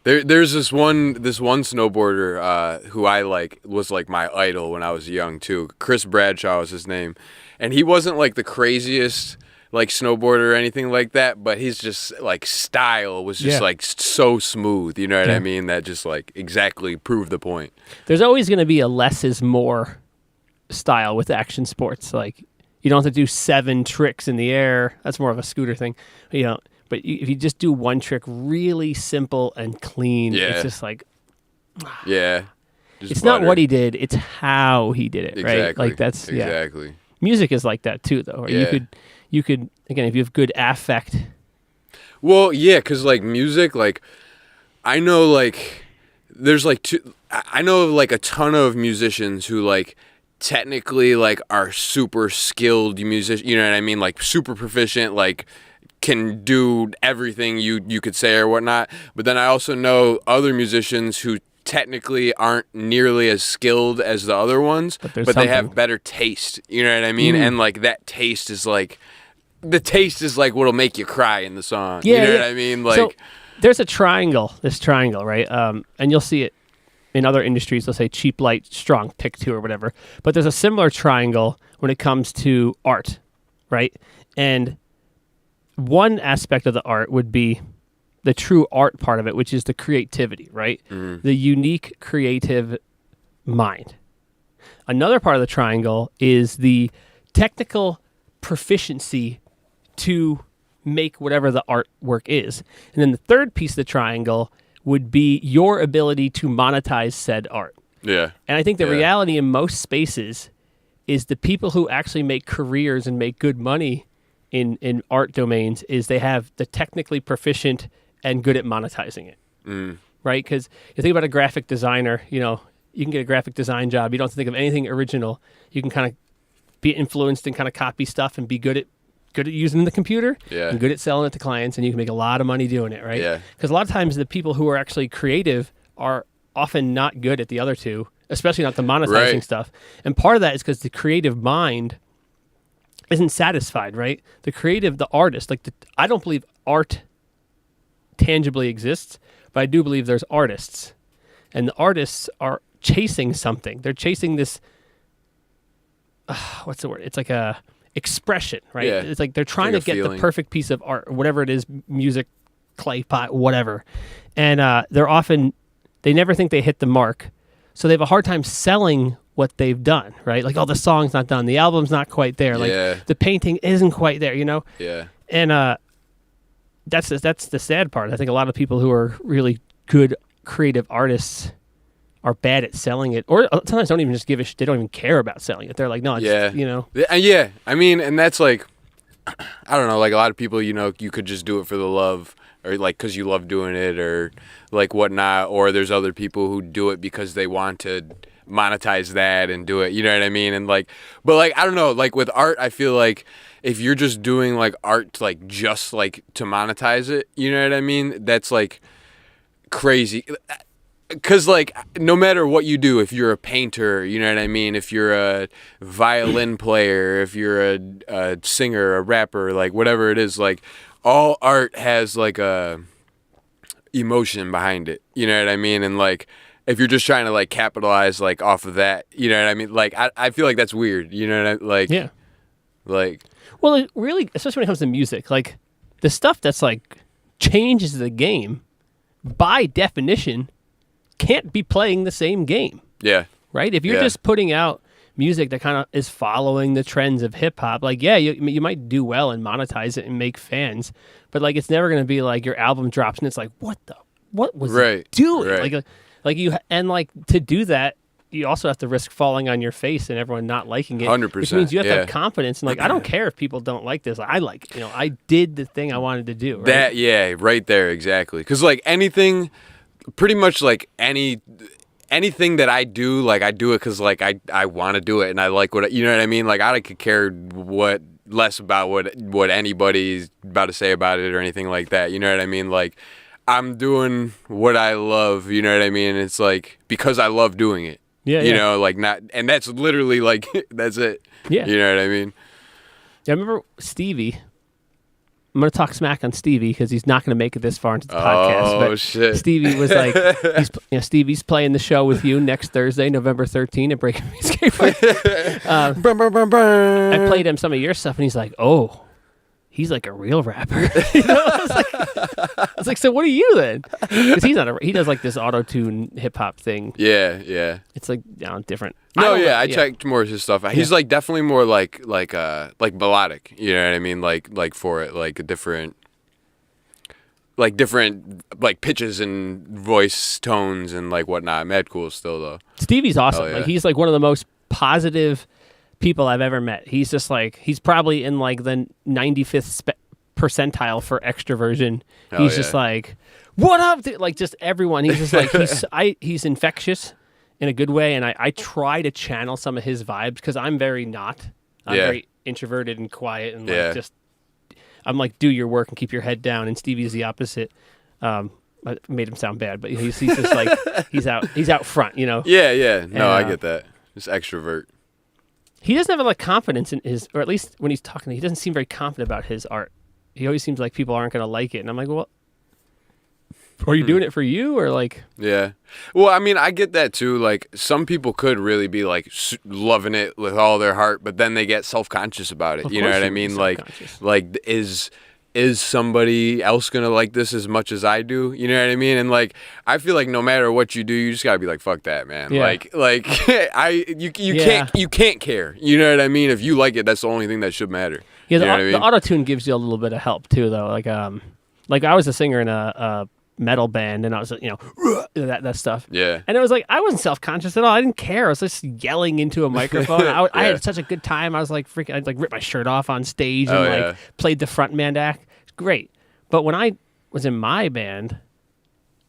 There's this one snowboarder who I like was like my idol when I was young too. Chris Bradshaw was his name. And he wasn't like the craziest like snowboarder or anything like that, but his just like style was just like so smooth, you know what I mean? That just like exactly proved the point. There's always going to be a less is more style with action sports. Like you don't have to do 7 tricks in the air. That's more of a scooter thing, you know. But if you just do one trick really simple and clean, it's just like it's not what he did, it's how he did it, right? Like that's exactly. Music is like that too, though. You could again, if you have good affect. Well, yeah, because like music, like I know like there's like I know like a ton of musicians who like technically like are super skilled musicians, you know what I mean? Like super proficient, like can do everything you could say or whatnot. But then I also know other musicians who technically aren't nearly as skilled as the other ones, but they have better taste. You know what I mean? And like that taste is like, the taste is like what'll make you cry in the song. Yeah, you know what I mean? Like, so there's this triangle, right? And you'll see it in other industries. They'll say cheap, light, strong, pick two or whatever. But there's a similar triangle when it comes to art, right? And one aspect of the art would be the true art part of it, which is the creativity, right? The unique creative mind. Another part of the triangle is the technical proficiency to make whatever the artwork is. And then the third piece of the triangle would be your ability to monetize said art. Yeah. And I think the reality in most spaces is the people who actually make careers and make good money in art domains is they have the technically proficient and good at monetizing it, right? Because you think about a graphic designer, you know, you can get a graphic design job. You don't have to think of anything original. You can kind of be influenced and kind of copy stuff and be good at using the computer and good at selling it to clients, and you can make a lot of money doing it, right? Yeah. Because a lot of times the people who are actually creative are often not good at the other two, especially not the monetizing stuff. And part of that is because the creative mind isn't satisfied, right? The artist, I don't believe art tangibly exists, but I do believe there's artists. And the artists are chasing something. They're chasing this, what's the word? It's like a expression, right? Yeah. It's like they're trying to get the perfect piece of art, whatever it is, music, clay pot, whatever. And they never think they hit the mark. So they have a hard time selling what they've done, right? Like, the song's not done. The album's not quite there. Like, the painting isn't quite there, you know? Yeah. And that's the sad part. I think a lot of people who are really good creative artists are bad at selling it, or sometimes don't even just give a shit. They don't even care about selling it. They're like, no, it's, you know. Yeah. I mean, and that's like, I don't know, like a lot of people, you know, you could just do it for the love, or like because you love doing it, or like whatnot. Or there's other people who do it because they want to monetize that and do it. You know what I mean? And like, but like, I don't know, like with art, I feel like if you're just doing like art, like just like to monetize it, you know what I mean? That's like crazy. Because, like, no matter what you do, if you're a painter, you know what I mean? If you're a violin player, if you're a singer, a rapper, like, whatever it is, like, all art has, like, a emotion behind it. You know what I mean? And, like, if you're just trying to, like, capitalize, like, off of that, you know what I mean? Like, I feel like that's weird. You know what I mean? Like, yeah. Like. Well, it really, especially when it comes to music, like, the stuff that's, like, changes the game, by definition, can't be playing the same game. Yeah. Right? If you're just putting out music that kind of is following the trends of hip hop, like, you might do well and monetize it and make fans, but like, it's never going to be like your album drops and it's like, what was it doing? Right. Like to do that, you also have to risk falling on your face and everyone not liking it. 100%. Which means you have to have confidence. And like, I don't care if people don't like this. I like it. You know, I did the thing I wanted to do. Right? Right there, exactly. Because like anything, pretty much like anything that I do, like I do it because like I want to do it and I like what, you know what I mean? Like I could care less about what anybody's about to say about it or anything like that. You know what I mean? Like I'm doing what I love. You know what I mean? And it's like because I love doing it. Yeah. You know, like not, and that's literally like that's it. Yeah. You know what I mean? Yeah, I remember Stevie. I'm going to talk smack on Stevie because he's not going to make it this far into the podcast. Oh, but shit. Stevie was like, Stevie's playing the show with you next Thursday, November 13th at Breaking Me Skatepark. I played him some of your stuff, and he's like, oh, he's like a real rapper. You know? I was like, so what are you then? Because he does like this auto-tune hip-hop thing. Yeah. It's like different. No, I checked more of his stuff. He's like definitely more like melodic. You know what I mean? Like for it, like a different like pitches and voice tones and like whatnot. Mad cool still though. Stevie's awesome. Oh, yeah. Like he's like one of the most positive people I've ever met. He's just like he's probably in like the 95th percentile for extroversion. He's just like, what up? Like just everyone. He's just like he's infectious in a good way, and I try to channel some of his vibes because I'm very very introverted and quiet and like just I'm like do your work and keep your head down, and Stevie's the opposite. I made him sound bad, but he's just like he's out front, you know. Yeah. No, I get that. Just extrovert. He doesn't have a lot of confidence in his, or at least when he's talking, he doesn't seem very confident about his art. He always seems like people aren't going to like it, and I'm like, well, are you doing it for you or like? Yeah. Well, I mean, I get that too. Like some people could really be like loving it with all their heart, but then they get self-conscious about it. You know what I mean? Like is somebody else gonna like this as much as I do? You know what I mean? And like I feel like no matter what you do, you just gotta be like, fuck that, man. Yeah. Like you can't care. You know what I mean? If you like it, that's the only thing that should matter. Yeah, the auto-tune gives you a little bit of help too, though. Like I was a singer in a metal band, and I was, that stuff. Yeah. And it was like I wasn't self-conscious at all. I didn't care. I was just yelling into a microphone. I had such a good time. I was like freaking. I'd like rip my shirt off on stage and played the frontman act. It's great. But when I was in my band,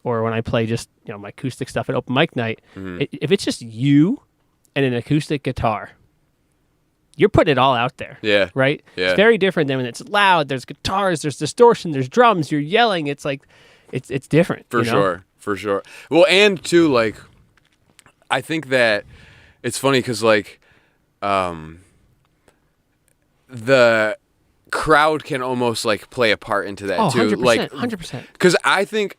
or when I play just my acoustic stuff at open mic night, if it's just you and an acoustic guitar, you're putting it all out there. Yeah. Right? Yeah. It's very different than when it's loud, there's guitars, there's distortion, there's drums, you're yelling. It's like, it's different. For sure. Well, and too, like, I think that it's funny because, like, the crowd can almost like play a part into that too. 100%, like 100%. Because I think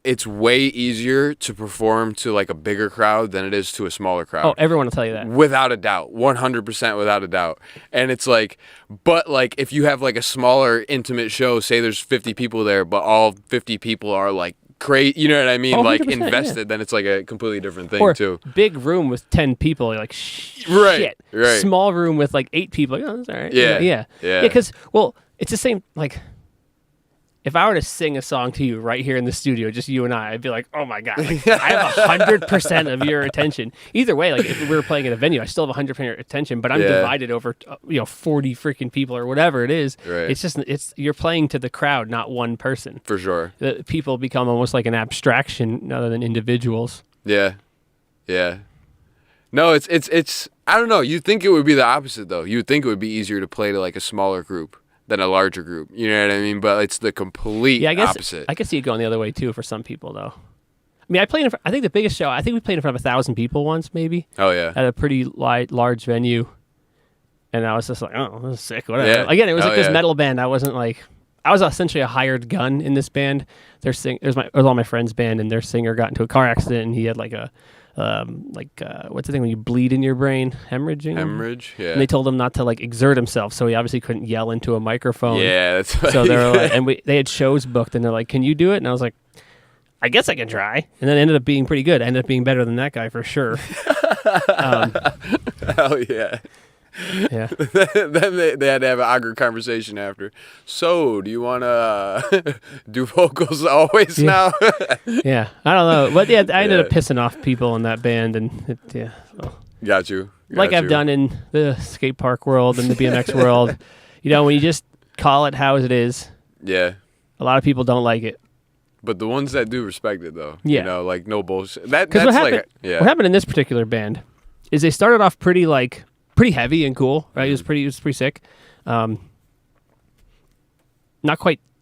it's way easier to perform to like a bigger crowd than it is to a smaller crowd. Oh, everyone will tell you that. Without a doubt. 100% without a doubt. And it's like, but like if you have like a smaller intimate show, say there's 50 people there, but all 50 people are like crazy, you know what I mean? Like invested, then it's like a completely different thing too. Big room with 10 people, you're like, right. Small room with like 8 people, that's all right. Yeah. Because, well, it's the same, like, if I were to sing a song to you right here in the studio, just you and I'd be like, oh my God, like, I have 100% of your attention. Either way, like if we were playing at a venue, I still have 100% attention, but I'm divided over 40 freaking people or whatever it is. Right. It's just, you're playing to the crowd, not one person. For sure. The people become almost like an abstraction rather than individuals. Yeah. No, it's I don't know. You'd think it would be the opposite though. You'd think it would be easier to play to like a smaller group than a larger group. You know what I mean? But it's the complete opposite. I could see it going the other way too for some people though. I mean, I think the biggest show, I think we played in front of 1,000 people once maybe. Oh yeah. At a pretty large venue. And I was just like, oh, this is sick, whatever. Yeah. Again, it was like this metal band. I was essentially a hired gun in this band. It was all my friends' band, and their singer got into a car accident, and he had like a what's the thing when you bleed in your brain? Hemorrhaging? Yeah. And they told him not to like exert himself, so he obviously couldn't yell into a microphone. Yeah, that's right. So they were like, and they had shows booked, and they're like, can you do it? And I was like, I guess I can try. And then it ended up being pretty good. I ended up being better than that guy for sure. Hell yeah. Yeah. Then they had to have an awkward conversation after. So, do you want to do vocals always now? Yeah. I don't know. But yeah, I ended up pissing off people in that band. And so. Got you. I've done in the skate park world and the BMX world. When you just call it how it is. Yeah. A lot of people don't like it. But the ones that do respect it, though. Yeah. Like no bullshit. What happened in this particular band is they started off pretty heavy and cool, right? Mm-hmm. It was pretty sick.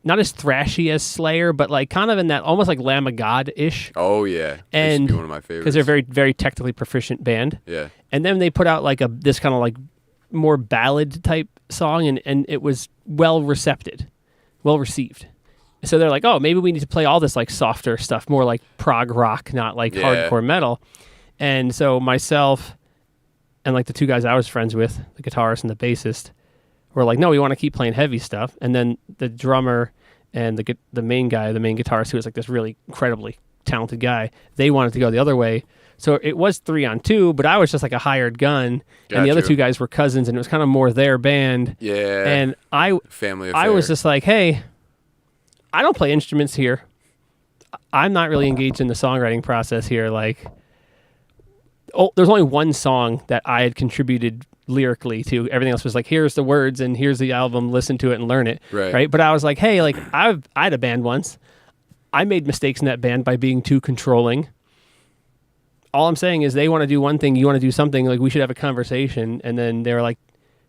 Not as thrashy as Slayer, but like kind of in that almost like Lamb of God-ish. Oh yeah, and one of my favorites because they're very, very technically proficient band. Yeah, and then they put out like this kind of like more ballad type song, and it was well received. So they're like, oh, maybe we need to play all this like softer stuff, more like prog rock, not like hardcore metal. And so myself and like the two guys I was friends with, the guitarist and the bassist, were like, no, we want to keep playing heavy stuff. And then the drummer and the main guitarist, who was like this really incredibly talented guy, they wanted to go the other way. So it was 3-on-2, but I was just like a hired gun, and the other two guys were cousins, and it was kind of more their band. Yeah. And family affair. I was just like, hey, I don't play instruments here. I'm not really engaged in the songwriting process here. Like, there's only one song that I had contributed lyrically to. Everything else was like, here's the words and here's the album, listen to it and learn it. Right. But I was like, hey, like I had a band once. I made mistakes in that band by being too controlling. All I'm saying is they want to do one thing, you want to do something, like we should have a conversation. And then they were like,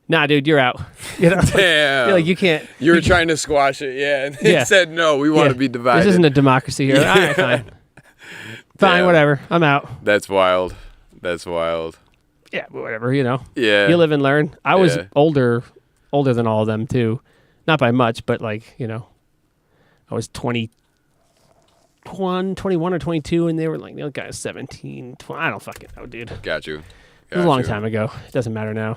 nah, dude, you're out. You know, Damn. like you can't. You were trying to squash it, yeah. And they said, no, we want to be divided. This isn't a democracy here. All right, fine. Fine, whatever. I'm out. That's wild. That's wild. Yeah, but whatever, you know. Yeah. You live and learn. I was older than all of them, too. Not by much, but like, you know, I was 21 or 22, and they were like, the other guy was 17, 20. I don't fucking know, dude. Got you. It was a long time ago. It doesn't matter now.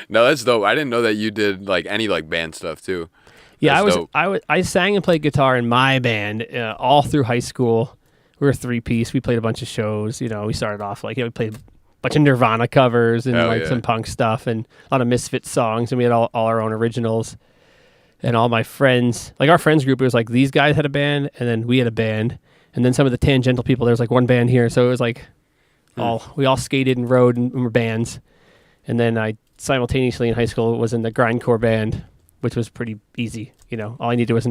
No, that's dope. I didn't know that you did like any like band stuff too. Yeah, that's I sang and played guitar in my band all through high school. We were a 3-piece. We played a bunch of shows. You know, we started off like we played a bunch of Nirvana covers and some punk stuff and a lot of Misfits songs, and we had all our own originals. And all my friends, like our friends group, it was like these guys had a band, and then we had a band, and then some of the tangential people. There was like one band here, so it was like we all skated and rode and were bands. And then I simultaneously in high school was in the grindcore band, which was pretty easy. You know, all I needed was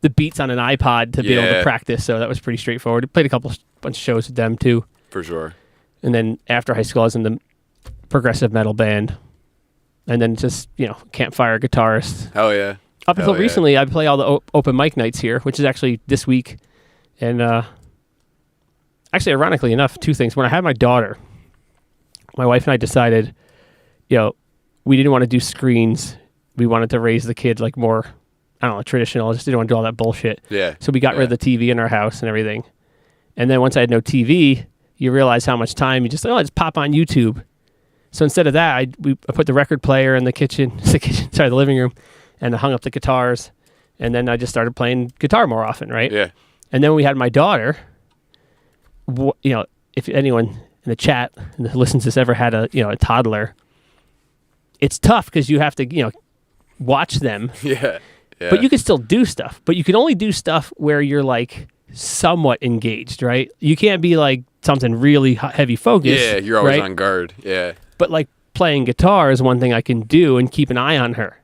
the beats on an iPod to be able to practice, so that was pretty straightforward. I played a bunch of shows with them too. For sure. And then after high school, I was in the progressive metal band, and then just campfire guitarist. Hell yeah. Up until recently, I play all the open mic nights here, which is actually this week. And actually, ironically enough, two things. When I had my daughter, my wife and I decided, we didn't want to do screens. We wanted to raise the kid like more, I don't know, traditional. I just didn't want to do all that bullshit. Yeah. So we got rid of the TV in our house and everything. And then once I had no TV, you realize how much time you just pop on YouTube. So instead of that, I put the record player in the the living room, and I hung up the guitars, and then I just started playing guitar more often, right? Yeah. And then when we had my daughter, if anyone in the chat that listens to this ever had a toddler, it's tough because you have to, watch them. Yeah. But you can still do stuff. But you can only do stuff where you're like somewhat engaged, right? You can't be like something really heavy focused. Yeah, you're always on guard. Yeah. But like playing guitar is one thing I can do and keep an eye on her.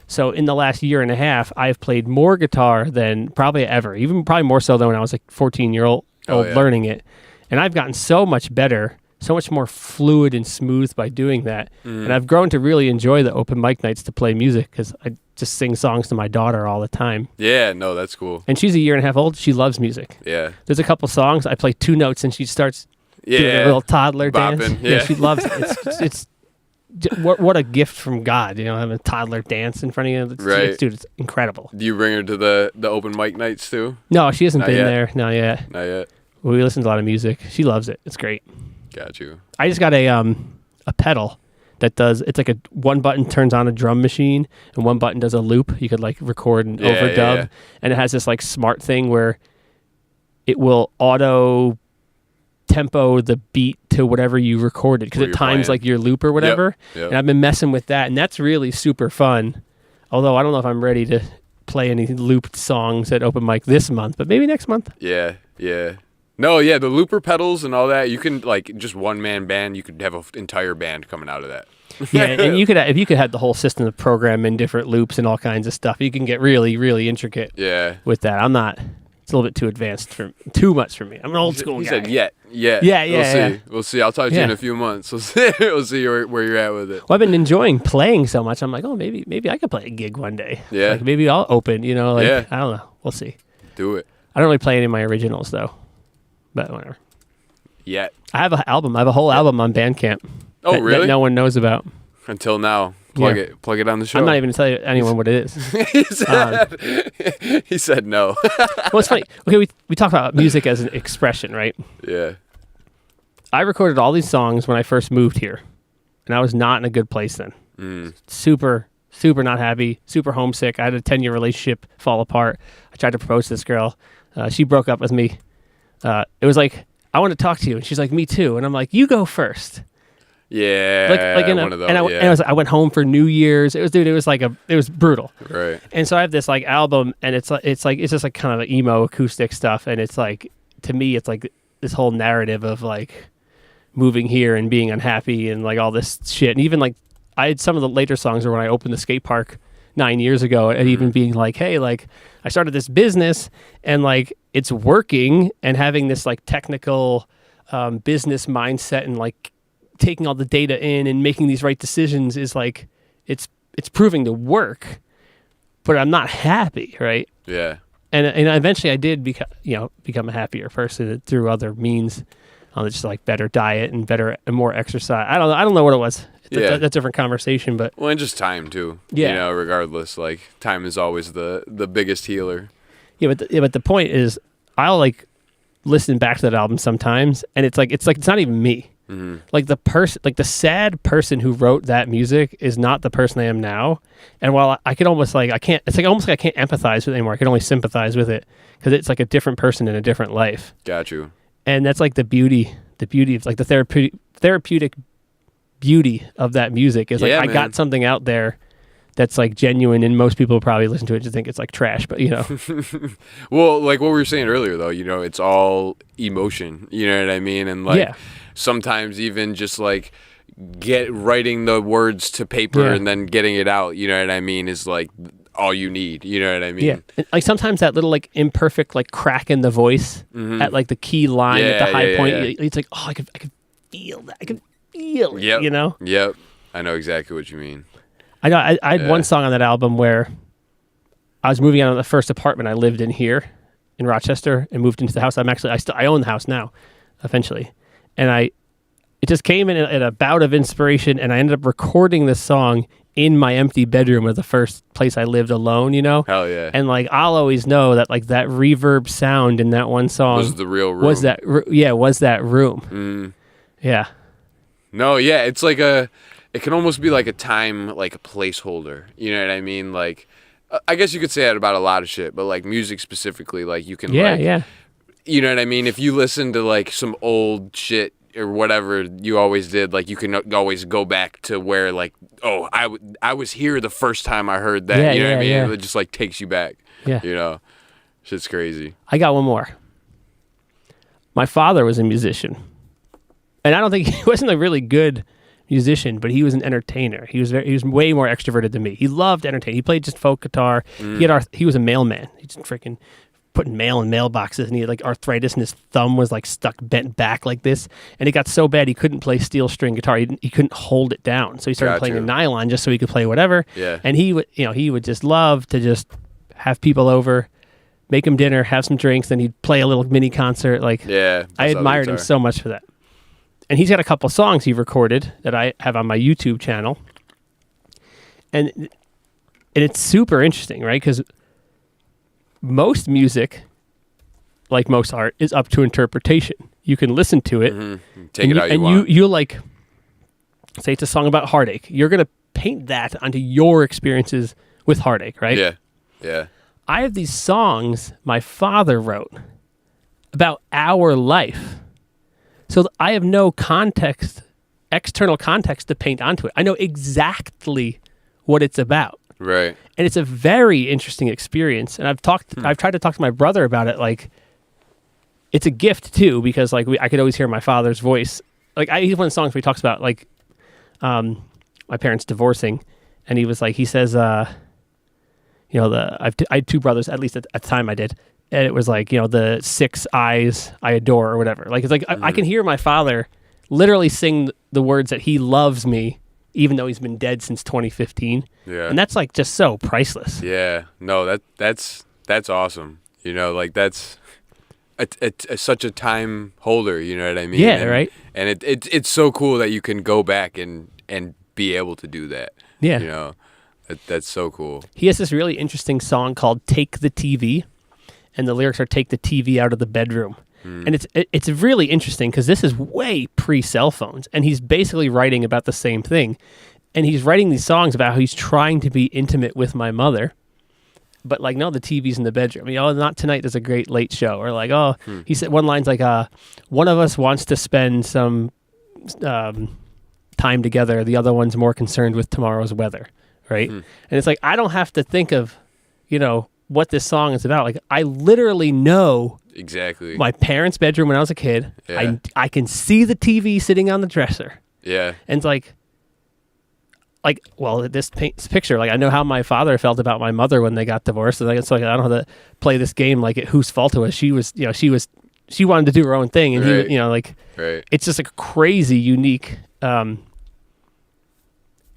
So in the last year and a half, I've played more guitar than probably ever, even probably more so than when I was like 14-year-old learning it. And I've gotten so much better, so much more fluid and smooth by doing that. And I've grown to really enjoy the open mic nights to play music because I just sing songs to my daughter all the time. Yeah, no, that's cool. And she's a year and a half old. She loves music. Yeah. There's a couple songs. I play 2 notes and she starts doing a little toddler dance. Yeah, she loves it. It's what a gift from God, having a toddler dance in front of you. Right. Dude, it's incredible. Do you bring her to the open mic nights too? No, she hasn't been yet. there. Not yet. Not yet. We listen to a lot of music. She loves it. It's great. Got you. I just got a pedal that it's like a one button turns on a drum machine and one button does a loop. You could like record and overdub. Yeah. And it has this like smart thing where it will auto tempo the beat to whatever you recorded because it times like your loop or whatever. Yep. And I've been messing with that, and that's really super fun. Although I don't know if I'm ready to play any looped songs at open mic this month, but maybe next month. Yeah. No, yeah, the looper pedals and all that, you can like just one-man band, you could have an entire band coming out of that. Yeah, and if you could have the whole system to program in different loops and all kinds of stuff, you can get really, really intricate with that. I'm not. It's a little bit too advanced too much for me. I'm an old school guy. He said yet. Yeah. We'll see. I'll talk to you in a few months. We'll see where you're at with it. Well, I've been enjoying playing so much. I'm like, oh, maybe I could play a gig one day. Yeah. Like maybe I'll open. I don't know. We'll see. Do it. I don't really play any of my originals though, but whatever. Yet. I have an album. I have a whole album on Bandcamp. Oh, really? That no one knows about. Until now. Plug it on the show. I'm not even going to tell anyone what it is. He said no. Well, it's funny. Okay, we talk about music as an expression, right? Yeah. I recorded all these songs when I first moved here, and I was not in a good place then. Super, super not happy, super homesick. I had a 10-year relationship fall apart. I tried to propose to this girl. She broke up with me. It was like, I want to talk to you. And she's like, me too. And I'm like, you go first. Yeah, one of those. And I went home for New Year's. It was brutal. Right. And so I have this like album, and it's just like kind of emo acoustic stuff, and it's like, to me, it's like this whole narrative of like moving here and being unhappy and like all this shit. And even like I had some of the later songs where when I opened the skate park 9 years ago, and even being like, hey, like I started this business and like it's working, and having this like technical business mindset and like taking all the data in and making these right decisions is like it's proving to work, but I'm not happy, right? Yeah. And eventually I did become a happier person through other means, just like better diet and more exercise. I don't know what it was. That's a different conversation, but and just time too. Yeah. Regardless, like time is always the biggest healer. Yeah, but the point is, I'll like listen back to that album sometimes, and it's not even me. Mm-hmm. Like the sad person who wrote that music is not the person I am now. And while I could almost like I can't empathize with it anymore. I can only sympathize with it because it's like a different person in a different life. Got you. And that's like the beauty of like the therapeutic beauty of that music is like I got something out there that's like genuine, and most people probably listen to it just think it's like trash, but Well, like what we were saying earlier though, it's all emotion, you know what I mean? And like sometimes even just like writing the words to paper and then getting it out, you know what I mean, is like all you need, you know what I mean? Yeah. And like sometimes that little like imperfect like crack in the voice at like the key line at the high point, it's like, oh, I could feel that. I could feel it, Yep. I know exactly what you mean. I know. I had one song on that album where I was moving out of the first apartment I lived in here in Rochester and moved into the house. I own the house now, eventually, and it just came in a bout of inspiration, and I ended up recording this song in my empty bedroom of the first place I lived alone. Hell yeah! And like I'll always know that like that reverb sound in that one song was the real room. Was that room? Yeah. No, yeah, it's like it can almost be like a time, like a placeholder. You know what I mean? Like, I guess you could say that about a lot of shit, but like music specifically, like you can, you know what I mean? If you listen to like some old shit or whatever you always did, like you can always go back to where like, oh, I was here the first time I heard that. You know what I mean? It just like takes you back. Yeah. Shit's crazy. I got one more. My father was a musician, and I don't think he wasn't a really good musician, but he was an entertainer. He was way more extroverted than me. He loved entertaining. He played just folk guitar. He was a mailman. He just freaking putting mail in mailboxes, and he had like arthritis, and his thumb was like bent back like this, and it got so bad he couldn't play steel string guitar. He couldn't hold it down, so he started playing a nylon just so he could play whatever. And he would just love to just have people over, make him dinner, have some drinks, then he'd play a little mini concert. Like I admired him so much for that. And he's got a couple songs he recorded that I have on my YouTube channel. And it's super interesting, right? Because most music, like most art, is up to interpretation. You can listen to it. Take it how you want. And you like, say it's a song about heartache. You're going to paint that onto your experiences with heartache, right? Yeah. I have these songs my father wrote about our life. So I have no external context to paint onto it. I know exactly what it's about. Right. And it's a very interesting experience. And I've tried to talk to my brother about it. Like, it's a gift too, because like I could always hear my father's voice. Like he's one of the songs where he talks about like, my parents divorcing, and he says, I had two brothers, at least at the time I did. And it was like, the 6 eyes I adore or whatever. Like, it's like, I can hear my father literally sing the words that he loves me, even though he's been dead since 2015. Yeah. And that's like just so priceless. Yeah. No, that's awesome. Like that's such a time holder, you know what I mean? Yeah, right. And it's so cool that you can go back and be able to do that. Yeah. That's so cool. He has this really interesting song called Take the TV. And the lyrics are take the TV out of the bedroom. And it's really interesting because this is way pre-cell phones. And he's basically writing about the same thing. And he's writing these songs about how he's trying to be intimate with my mother. But like, no, the TV's in the bedroom. Not tonight, there's a great late show. Or like, he said one line's like, one of us wants to spend some time together. The other one's more concerned with tomorrow's weather. Right. And it's like, I don't have to think of, what this song is about. Like, I literally know exactly my parents' bedroom when I was a kid. Yeah. I can see the TV sitting on the dresser. Yeah. And it's like, well, this picture, like I know how my father felt about my mother when they got divorced. And it's like, I don't have to play this game like whose fault it was. She wanted to do her own thing. And right. he, right. it's just a crazy, unique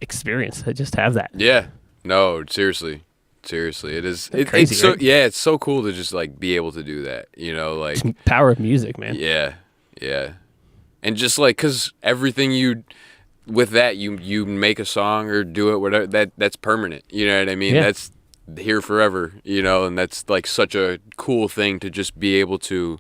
experience to just have that. Yeah. No, seriously, it is. Crazy, it's so right? yeah, it's so cool to just like be able to do that. Like Power of music, man. yeah, and just like because everything with that you make a song or do it whatever that's permanent. You know what I mean? Yeah. That's here forever. And that's like such a cool thing to just be able to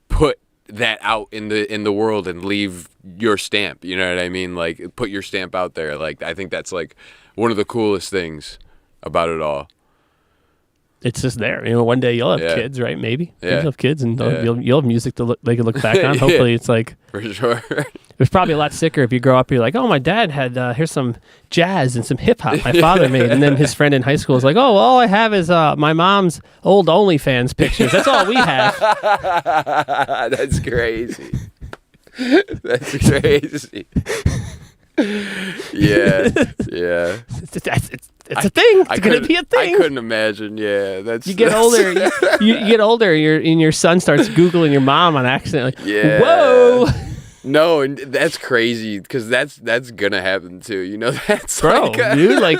put that out in the world and leave your stamp. You know what I mean? Like put your stamp out there. Like I think that's like one of the coolest things about it all. It's just there. One day you'll have kids, right? Maybe. Yeah. You'll have kids and you'll have music they can look back on. Hopefully it's like... For sure. It was probably a lot sicker if you grow up, you're like, oh, my dad had, here's some jazz and some hip hop my father made. And then his friend in high school is like, oh, well, all I have is my mom's old OnlyFans pictures. That's all we have. That's crazy. That's crazy. Yeah. It's a thing. It's going to be a thing. I couldn't imagine. Yeah. You get older. You get older, and your son starts Googling your mom on accident. Like, yeah. Whoa. No, and that's crazy because that's gonna happen too. That's bro, like dude. Like,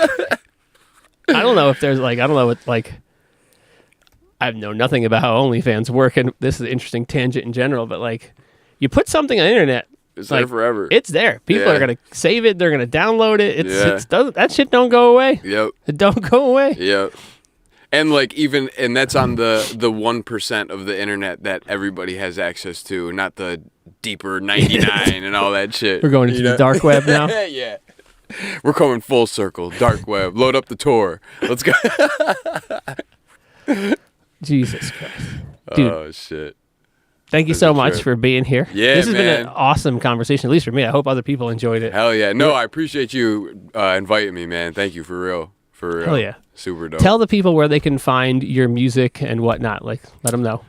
I don't know if there's like I don't know what like. I know nothing about how OnlyFans work, and this is an interesting tangent in general. But like, you put something on the internet, it's like, there forever. It's there. People are gonna save it. They're gonna download it. That shit don't go away. Yep. It don't go away. Yep. And like and that's on the 1% of the internet that everybody has access to, not the deeper 99 and all that shit. We're going into the dark web now. Yeah. We're coming full circle. Dark web. Load up the Tor. Let's go. Jesus Christ. Dude, oh shit. Thank you so much for being here. Yeah, this has been an awesome conversation, at least for me. I hope other people enjoyed it. Hell yeah. No, I appreciate you inviting me, man. Thank you for real. For real. Hell yeah. Super dope. Tell the people where they can find your music and whatnot. Like, let them know.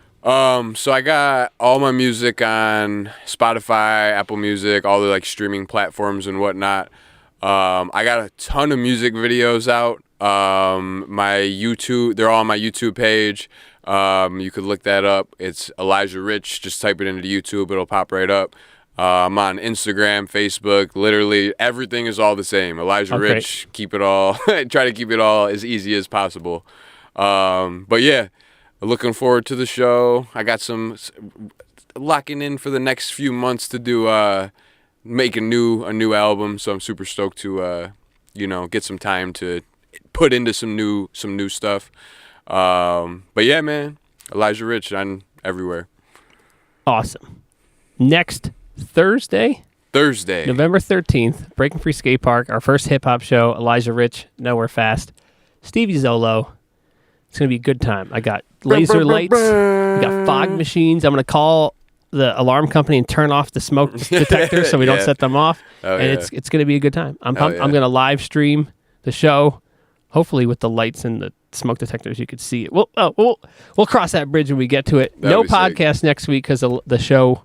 So I got all my music on Spotify, Apple Music, all the like streaming platforms and whatnot. I got a ton of music videos out. My YouTube, they're all on my YouTube page. You could look that up. It's Elijah Rich. Just type it into YouTube. It'll pop right up. I'm on Instagram, Facebook, literally everything is all the same. Elijah Rich, keep it all, try to keep it all as easy as possible. But yeah, looking forward to the show. I got some locking in for the next few months to do, make a new album. So I'm super stoked to, get some time to put into some new stuff. But yeah, man, Elijah Rich on everywhere. Awesome. Next Thursday, November 13th, Breaking Free Skatepark, our first hip-hop show, Elijah Rich, Nowhere Fast, Stevie Zolo. It's going to be a good time. I got laser lights, we got fog machines. I'm going to call the alarm company and turn off the smoke detectors so we don't set them off. It's going to be a good time. I'm pumped. I'm going to live stream the show, hopefully with the lights and the smoke detectors you could see it. We'll cross that bridge when we get to it. No podcast next week because of the show.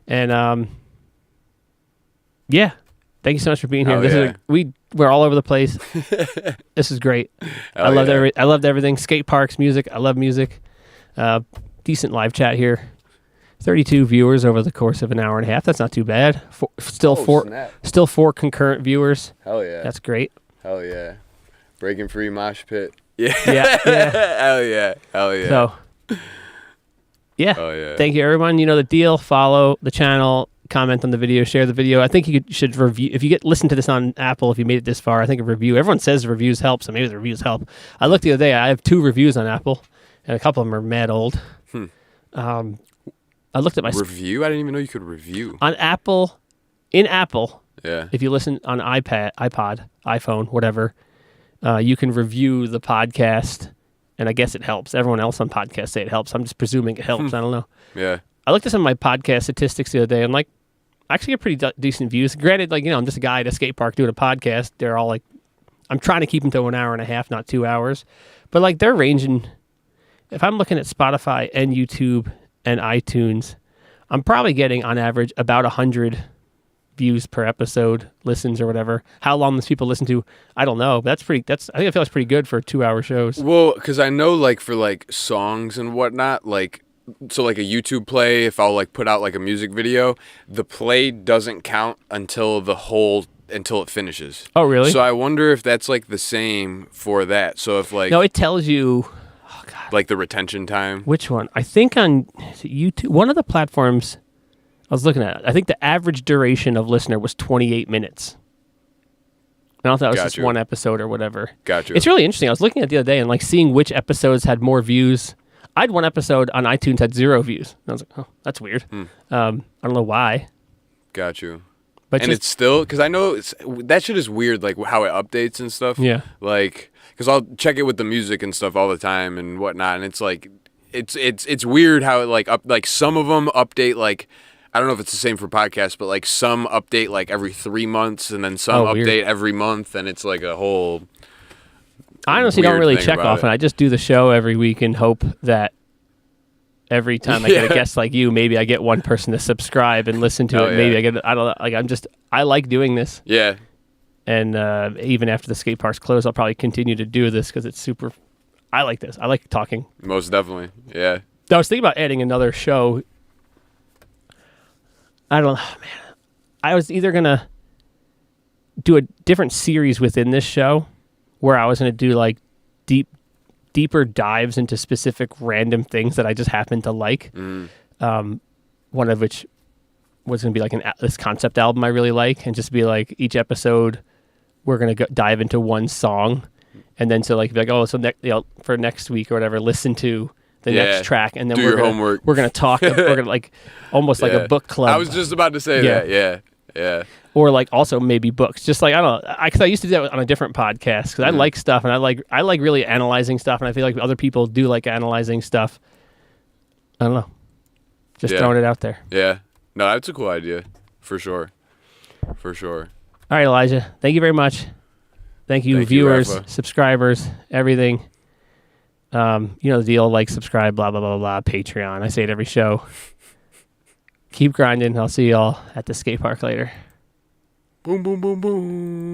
And yeah, thank you so much for being here. We're all over the place. This is great. I loved everything. Skate parks, music. I love music. Decent live chat here. 32 viewers over the course of an hour and a half. That's not too bad. Still four concurrent viewers. Hell yeah. That's great. Hell yeah. Breaking Free mosh pit. Yeah. Hell yeah. So, yeah. Oh, yeah. Thank you, everyone. You know the deal. Follow the channel, comment on the video, share the video. I think you should review. If you listen to this on Apple, if you made it this far, I think a review. Everyone says reviews help, so maybe the reviews help. I looked the other day. I have 2 reviews on Apple, and a couple of them are mad old. I looked at my review. I didn't even know you could review on Apple. In Apple, yeah. If you listen on iPod, iPhone, whatever, you can review the podcast. And I guess it helps. Everyone else on podcasts say it helps. I'm just presuming it helps. I don't know. Yeah. I looked at some of my podcast statistics the other day, and like, I actually get pretty decent views. Granted, like, I'm just a guy at a skate park doing a podcast. They're all like, I'm trying to keep them to an hour and a half, not 2 hours. But like, they're ranging. If I'm looking at Spotify and YouTube and iTunes, I'm probably getting on average about 100 views per episode, listens or whatever. How long these people listen to, I don't know. But I think it feels pretty good for 2 hour shows. Well, because I know like for like songs and whatnot, like so like a YouTube play, if I'll like put out like a music video, the play doesn't count until it finishes. Oh, really? So I wonder if that's like the same for that. So if like No, it tells you. Oh God. Like the retention time. Which one? I think on YouTube, one of the platforms I was looking at, I think the average duration of listener was 28 minutes. I don't know if that was just one episode or whatever. Gotcha. It's really interesting. I was looking at it the other day and like seeing which episodes had more views. I had one episode on iTunes had 0 views. And I was like, oh, that's weird. I don't know why. Got you. But it's still, because I know that shit is weird, like how it updates and stuff. Yeah. Like, because I'll check it with the music and stuff all the time and whatnot, and it's like, it's weird how it like some of them update like, I don't know if it's the same for podcasts, but like some update like every 3 months, and then some update every month, and it's like a whole. I honestly don't really check often. I just do the show every week and hope that every time I get a guest like you, maybe I get one person to subscribe and listen to it. Yeah. Maybe I get. I don't know. Like I like doing this. Yeah. And even after the skate parks close, I'll probably continue to do this because it's super. I like this. I like talking. Most definitely. Yeah. I was thinking about adding another show. I don't know, man. I was either going to do a different series within this show where I was going to do like deeper dives into specific random things that I just happen to like. One of which was going to be like this concept album I really like, and just be like each episode we're going to dive into one song. And then so like be like, oh, so for next week or whatever, listen to the next track, and then we're gonna talk. We're gonna like almost like a book club. I was just about to say that. Yeah. Or like also maybe books. Just like I don't know, because I used to do that on a different podcast because I like stuff and I like really analyzing stuff, and I feel like other people do like analyzing stuff. I don't know. Just throwing it out there. Yeah. No, that's a cool idea, for sure. For sure. All right, Elijah. Thank you very much. Thank you, viewers, subscribers, everything. You know the deal, like, subscribe, blah, blah, blah, blah, Patreon. I say it every show. Keep grinding. I'll see y'all at the skate park later. Boom, boom, boom, boom.